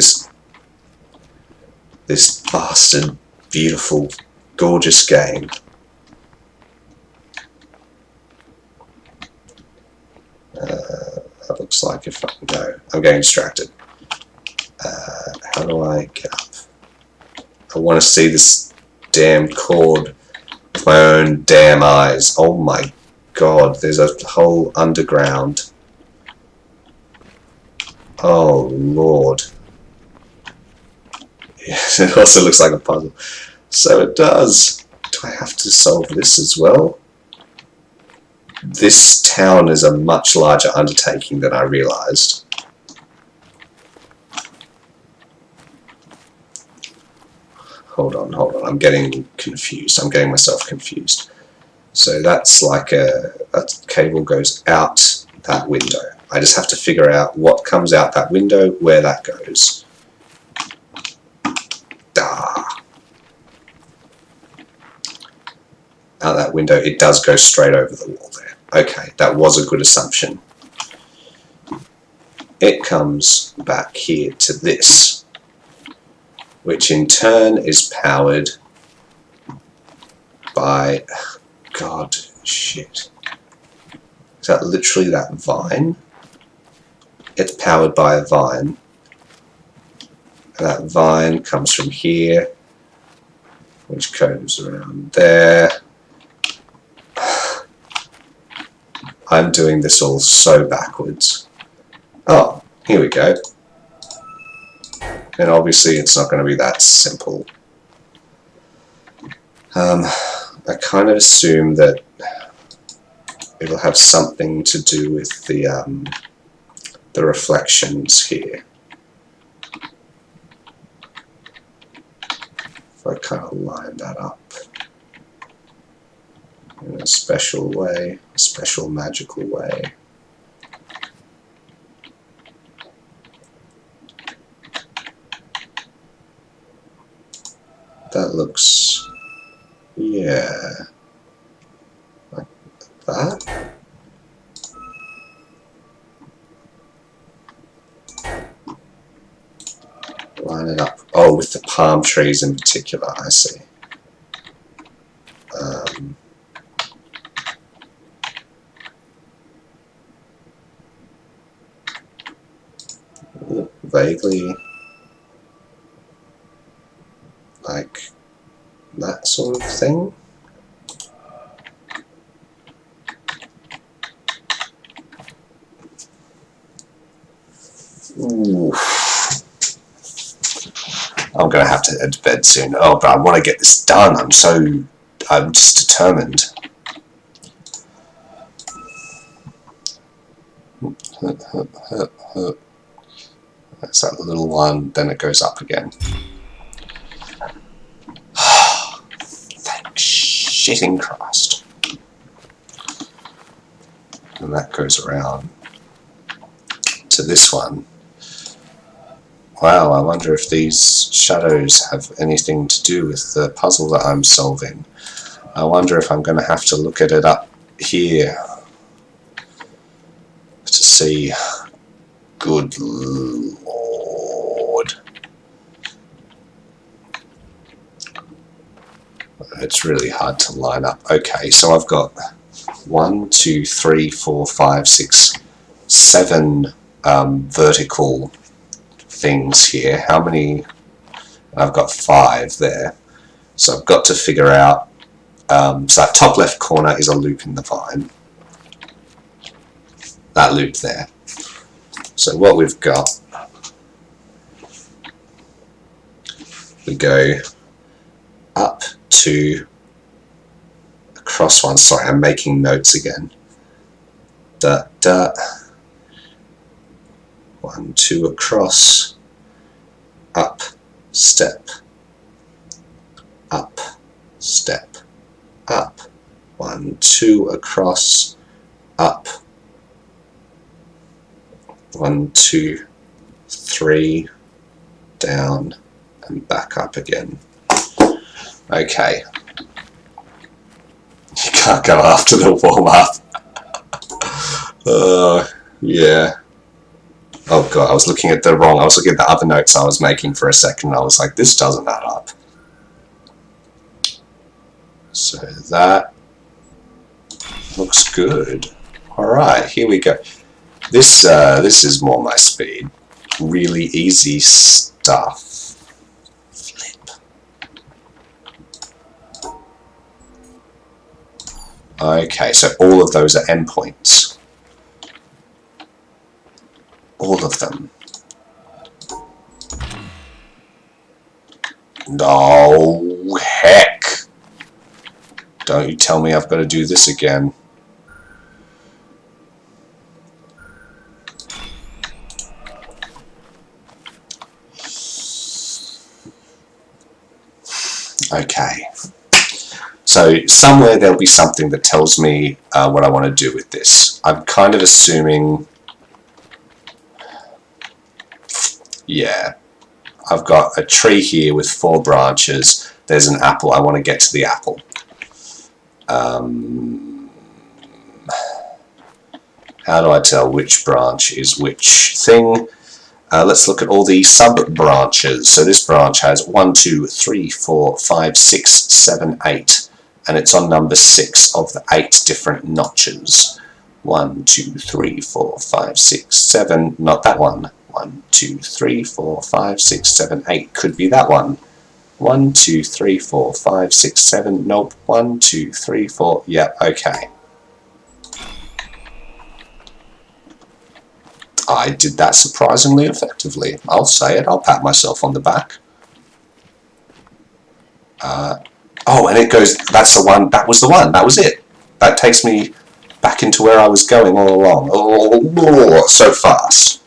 A: this bastard, beautiful, gorgeous game that looks like if I can go. I'm getting distracted. How do I get up? I want to see this damn cord with my own damn eyes. Oh my god, there's a whole underground. Oh lord. Yes, it also looks like a puzzle. So it does. Do I have to solve this as well? This town is a much larger undertaking than I realised. Hold on. I'm getting confused. I'm getting myself confused. So that's like that cable goes out that window. I just have to figure out what comes out that window, where that goes. Out that window, it does go straight over the wall there. Okay, that was a good assumption. It comes back here to this, which in turn is powered by, God, shit. Is that literally that vine? It's powered by a vine. And that vine comes from here, which goes around there. I'm doing this all so backwards. Oh, here we go. And obviously it's not going to be that simple. I kind of assume that it'll have something to do with the reflections here. If I kind of line that up in a special way, a special magical way. That looks, yeah, like that. Line it up. Oh, with the palm trees in particular, I see. Vaguely like that sort of thing. Ooh. I'm going to have to head to bed soon. Oh, but I want to get this done. I'm just determined. That's that little one, then it goes up again. Thank shitting Christ. And that goes around to this one. Wow, I wonder if these shadows have anything to do with the puzzle that I'm solving. I wonder if I'm going to have to look at it up here to see. Good Lord. It's really hard to line up. Okay, so I've got 1, 2, 3, 4, 5, 6, 7 vertical things here. How many? I've got 5 there. So I've got to figure out, so that top left corner is a loop in the vine. That loop there. So what we've got, we go up to across one. Sorry, I'm making notes again. Da, da. 1, 2 across, up, step, up, step, up. 1, 2 across, up. 1, 2, 3, down, and back up again. Okay. You can't go after the warm-up. Yeah. Oh god, I was looking at the other notes I was making for a second, and I was like, this doesn't add up. So that looks good. Alright, here we go. This is more my speed. Really easy stuff. Flip. Okay, so all of those are endpoints. All of them. No, heck. Don't you tell me I've got to do this again. Okay. So somewhere there'll be something that tells me what I want to do with this. I'm kind of assuming... Yeah. I've got a tree here with 4 branches. There's an apple. I want to get to the apple. How do I tell which branch is which thing? Let's look at all the sub-branches. So this branch has 1, 2, 3, 4, 5, 6, 7, 8. And it's on number 6 of the 8 different notches. 1, 2, 3, 4, 5, 6, 7. Not that one. 1, 2, 3, 4, 5, 6, 7, 8. Could be that one. 1, 2, 3, 4, 5, 6, 7. Nope. 1, 2, 3, 4. Yep, okay. I did that surprisingly effectively. I'll say it. I'll pat myself on the back. Oh, and it goes, that's the one, that was the one, that was it. That takes me back into where I was going all along. Oh, so fast.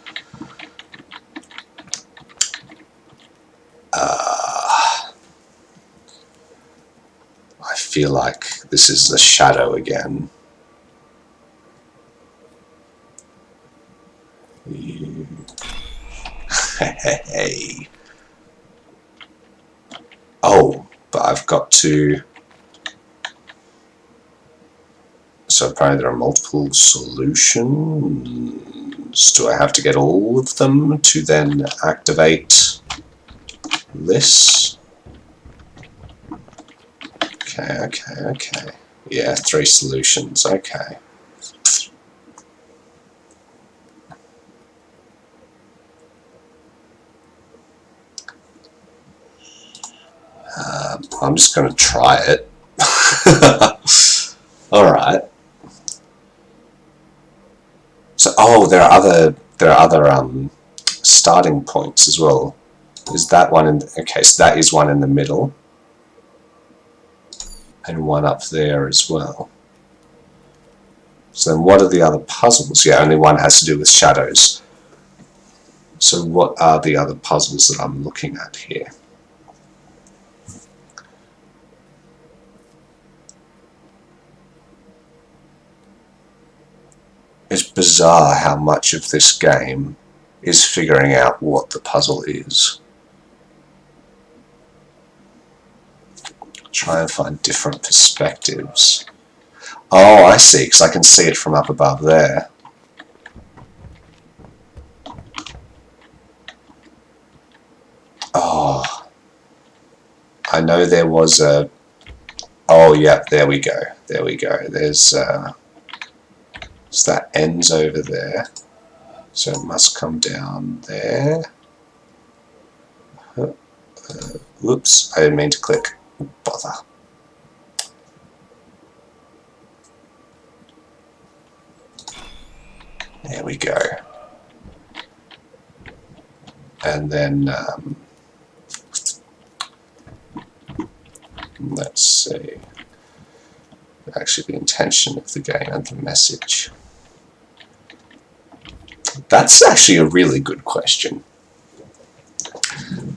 A: I feel like this is the shadow again. Hey. Oh, but I've got to... So apparently there are multiple solutions. Do I have to get all of them to then activate this? Okay. Yeah, 3 solutions, okay. I'm just going to try it. Alright. So, oh, there are other starting points as well. Is that one in... Okay, so that is one in the middle. And one up there as well. So then what are the other puzzles? Yeah, only one has to do with shadows. So what are the other puzzles that I'm looking at here? It's bizarre how much of this game is figuring out what the puzzle is. Try and find different perspectives. Oh, I see, because I can see it from up above there. Oh, I know there was a... Oh, yeah, there we go. There's... So that ends over there. So it must come down there. Whoops, I didn't mean to click. Bother. There we go. And then, let's see. Actually, the intention of the game and the message. That's actually a really good question.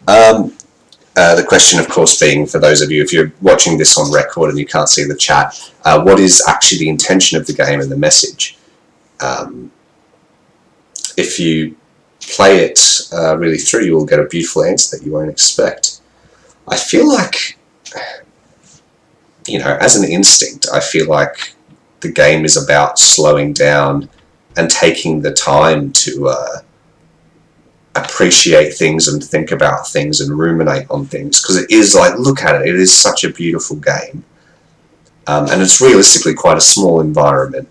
A: The question, of course, being, for those of you, if you're watching this on record and you can't see the chat, what is actually the intention of the game and the message? If you play it really through, you will get a beautiful answer that you won't expect. I feel like, you know, as an instinct, I feel like the game is about slowing down and taking the time to appreciate things and think about things and ruminate on things, because it is like, look at it, it is such a beautiful game, and it's realistically quite a small environment.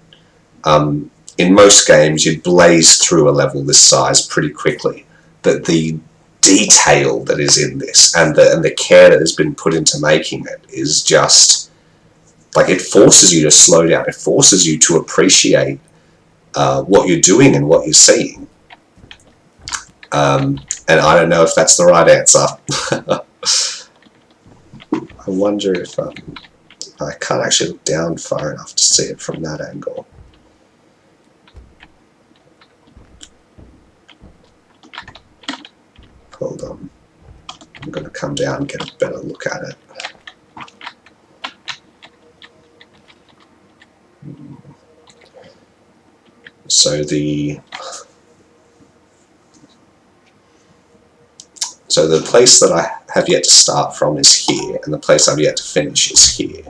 A: In most games you'd blaze through a level this size pretty quickly, but the detail that is in this and the care that has been put into making it is just like, it forces you to slow down, it forces you to appreciate what you're doing and what you're seeing. And I don't know if that's the right answer. I wonder if I can't actually look down far enough to see it from that angle. Hold on. I'm going to come down and get a better look at it. So the place that I have yet to start from is here, and the place I've yet to finish is here.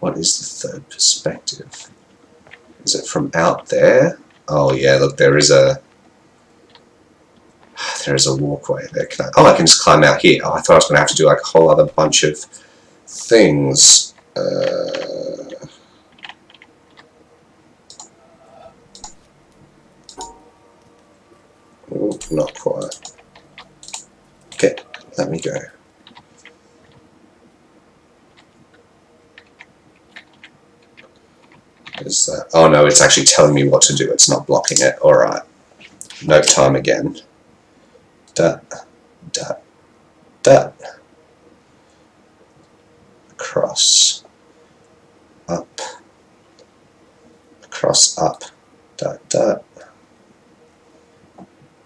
A: What is the third perspective? Is it from out there? Oh yeah, look, there is a walkway there. I can just climb out here. Oh, I thought I was going to have to do like a whole other bunch of things. Oh, not quite. Okay, let me go. Is that? Oh no, it's actually telling me what to do. It's not blocking it. All right. Note time again. Dot, dot, dot. Across, up, across, up, dot, dot,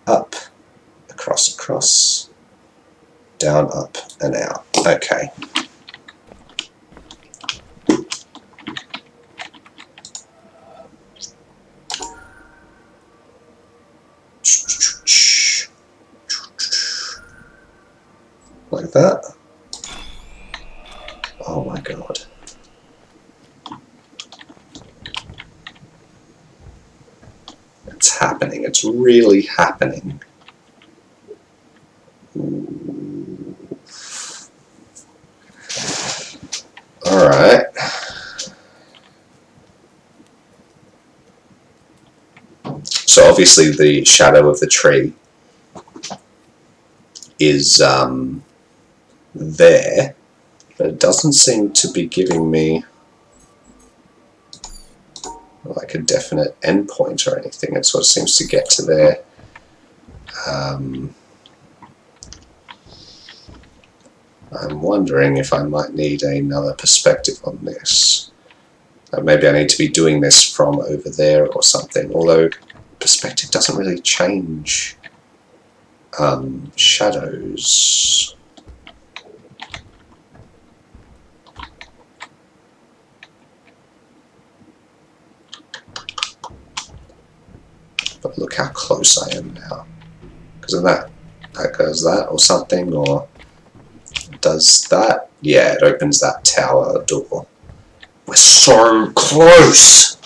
A: up, across, across, down, up, and out. Okay. Like that. Oh my god. It's happening. It's really happening. Alright. So obviously the shadow of the tree is there, but it doesn't seem to be giving me like a definite endpoint or anything. It sort of seems to get to there. I'm wondering if I might need another perspective on this. Maybe I need to be doing this from over there or something, although perspective doesn't really change shadows. But look how close I am now. Because of that. That goes that or something, or does that? Yeah, it opens that tower door. We're so close!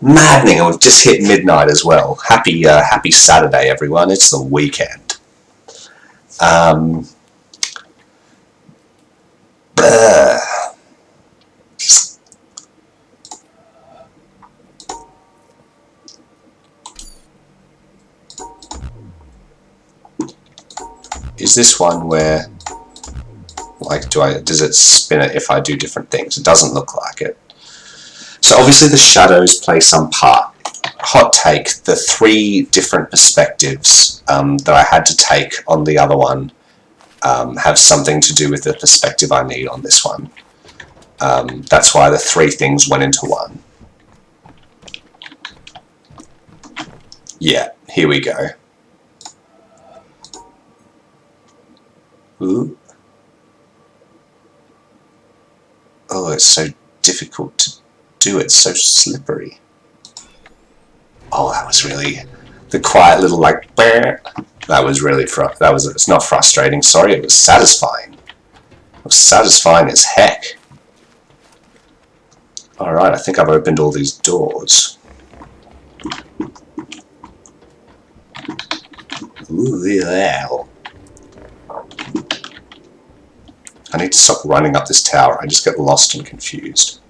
A: Maddening, and we've just hit midnight as well. Happy Saturday, everyone. It's the weekend. Is this one where, like, does it spin it if I do different things? It doesn't look like it. So obviously the shadows play some part. Hot take, the 3 different perspectives that I had to take on the other one have something to do with the perspective I need on this one. That's why the 3 things went into one. Yeah, here we go. Ooh. Oh, it's so difficult to do. It's so slippery. Oh, that was really the quiet little like. That was really it's not frustrating. Sorry, it was satisfying. It was satisfying as heck. All right, I think I've opened all these doors. Ooh, yeah. I need to stop running up this tower. I just get lost and confused.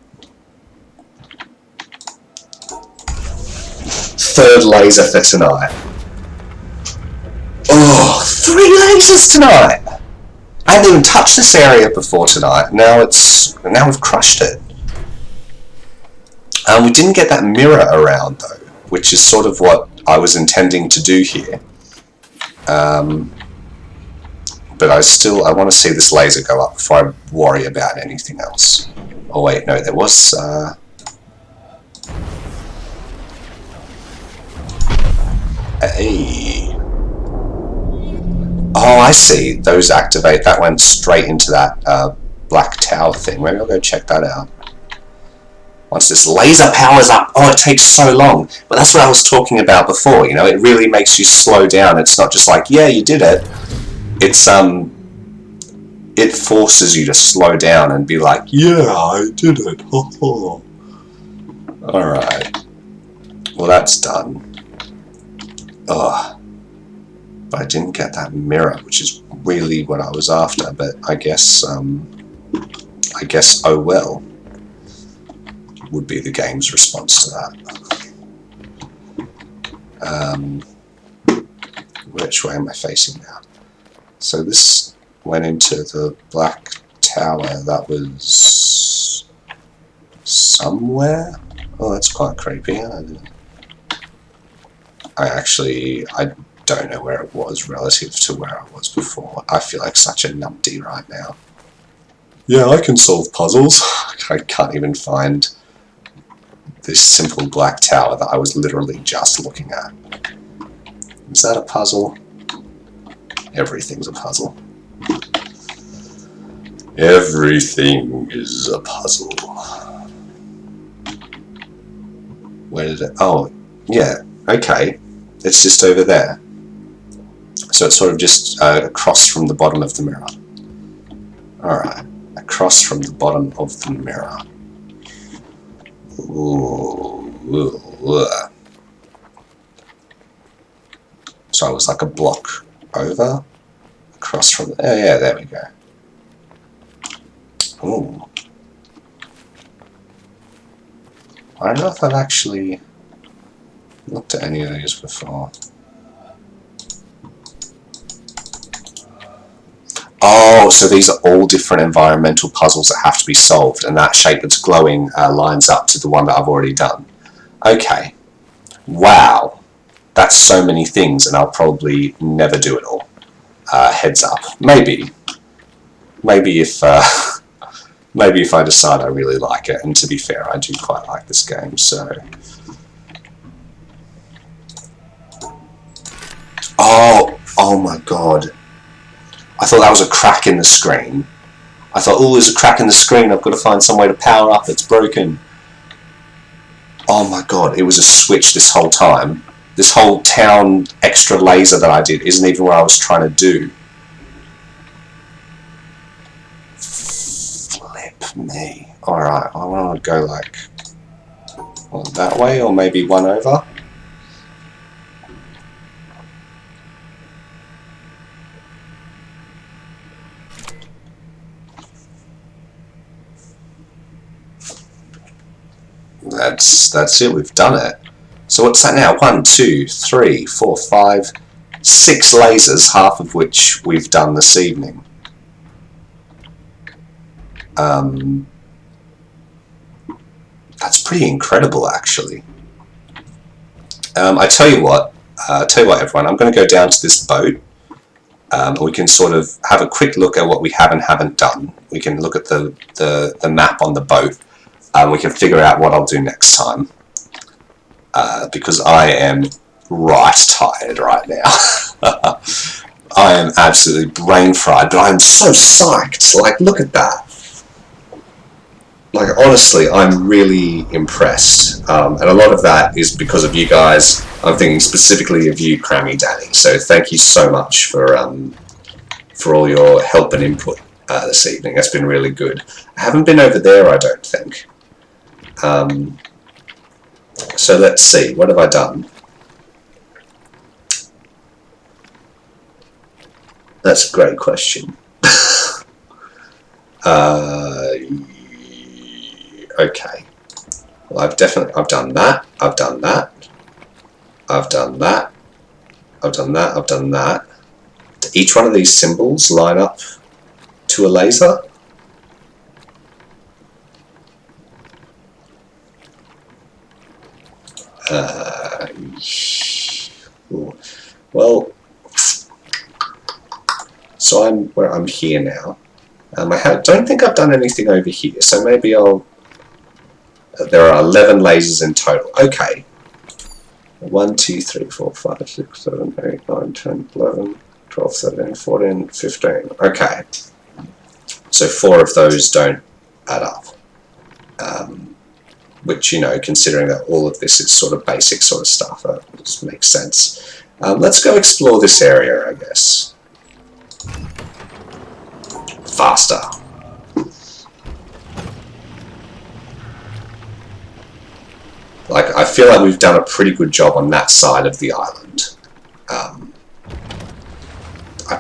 A: 3rd laser for tonight. Oh, 3 lasers tonight! I hadn't even touched this area before tonight. Now we've crushed it. We didn't get that mirror around though, which is sort of what I was intending to do here. But I want to see this laser go up before I worry about anything else. Oh wait, no, there was... Hey. Oh, I see. Those activate. That went straight into that black tower thing. Maybe I'll go check that out. Once this laser powers up, oh, it takes so long. But that's what I was talking about before, you know, it really makes you slow down. It's not just like, yeah, you did it. It's, it forces you to slow down and be like, yeah, I did it. Alright. Well, that's done. Ugh. But I didn't get that mirror, which is really what I was after, but I guess oh well, would be the game's response to that. Which way am I facing now? So this went into the black tower that was somewhere? Oh, that's quite creepy. I don't know where it was relative to where I was before. I feel like such a numpty right now. Yeah, I can solve puzzles. I can't even find this simple black tower that I was literally just looking at. Is that a puzzle? Everything's a puzzle. Everything is a puzzle. Where did it... Oh, yeah, okay. It's just over there. So it's sort of just across from the bottom of the mirror. Alright, across from the bottom of the mirror. Ooh. So it was like a block over, across from... Oh yeah, there we go. Ooh. I don't know if I've actually looked at any of these before. Oh, so these are all different environmental puzzles that have to be solved, and that shape that's glowing lines up to the one that I've already done. Okay. Wow. That's so many things, and I'll probably never do it all. Heads up. Maybe. Maybe if I decide I really like it, and to be fair, I do quite like this game, so... Oh my god. I thought that was a crack in the screen. I thought, oh, there's a crack in the screen, I've got to find some way to power up, it's broken. Oh my god, it was a switch this whole time. This whole town extra laser that I did isn't even what I was trying to do. Flip me. Alright, I want to go like that way, or maybe one over. That's it, we've done it. So what's that now? 1, 2, 3, 4, 5, 6 lasers, half of which we've done this evening. That's pretty incredible, actually. I tell you what, everyone, I'm going to go down to this boat. We can sort of have a quick look at what we have and haven't done. We can look at the map on the boat. We can figure out what I'll do next time. Because I am right tired right now. I am absolutely brain fried, but I am so psyched. Like, look at that. Like, honestly, I'm really impressed. And a lot of that is because of you guys. I'm thinking specifically of you, Crammy Danny. So thank you so much for all your help and input this evening. That's been really good. I haven't been over there, I don't think. So let's see, what have I done? That's a great question. Okay. Well, I've done that, I've done that, I've done that, I've done that, I've done that. Do each one of these symbols line up to a laser? Well, so I'm here now. I don't think I've done anything over here, so maybe I'll... there are 11 lasers in total. Okay. 1, 2, 3, 4, 5, 6, 7, 8, 9, 10, 11, 12, 13, 14, 15. Okay. So 4 of those don't add up. Which, you know, considering that all of this is sort of basic sort of stuff, just makes sense. Let's go explore this area, I guess. Faster. Like, I feel like we've done a pretty good job on that side of the island. I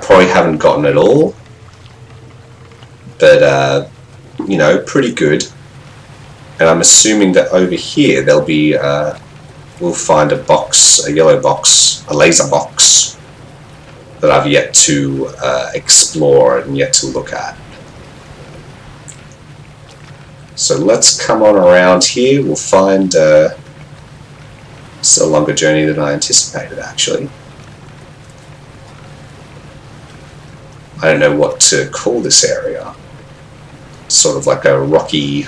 A: probably haven't gotten it all, but, you know, pretty good. And I'm assuming that over here there'll be, we'll find a box, a yellow box, a laser box, that I've yet to explore and yet to look at. So let's come on around here. We'll find it's a longer journey than I anticipated, actually. I don't know what to call this area. Sort of like a rocky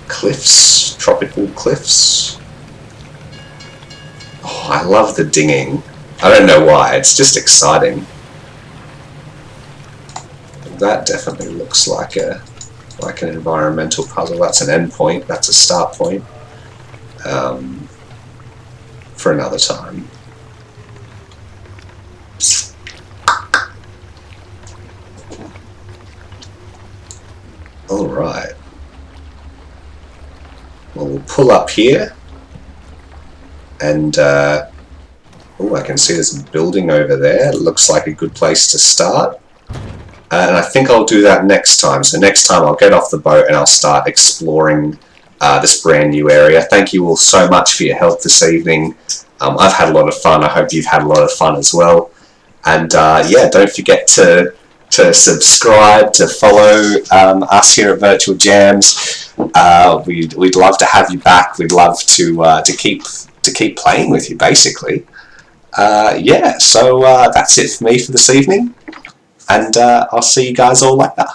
A: cliffs, tropical cliffs. Oh, I love the dinging. I don't know why, it's just exciting. That definitely looks like an environmental puzzle. That's an end point, that's a start point. For another time. Alright. Well, we'll pull up here. And, oh, I can see there's a building over there. It looks like a good place to start. And I think I'll do that next time. So next time I'll get off the boat and I'll start exploring this brand new area. Thank you all so much for your help this evening. I've had a lot of fun. I hope you've had a lot of fun as well. And yeah, don't forget to subscribe, to follow us here at Virtual Jams. We'd love to have you back. We'd love to keep playing with you, basically. Yeah, so that's it for me for this evening. And I'll see you guys all later.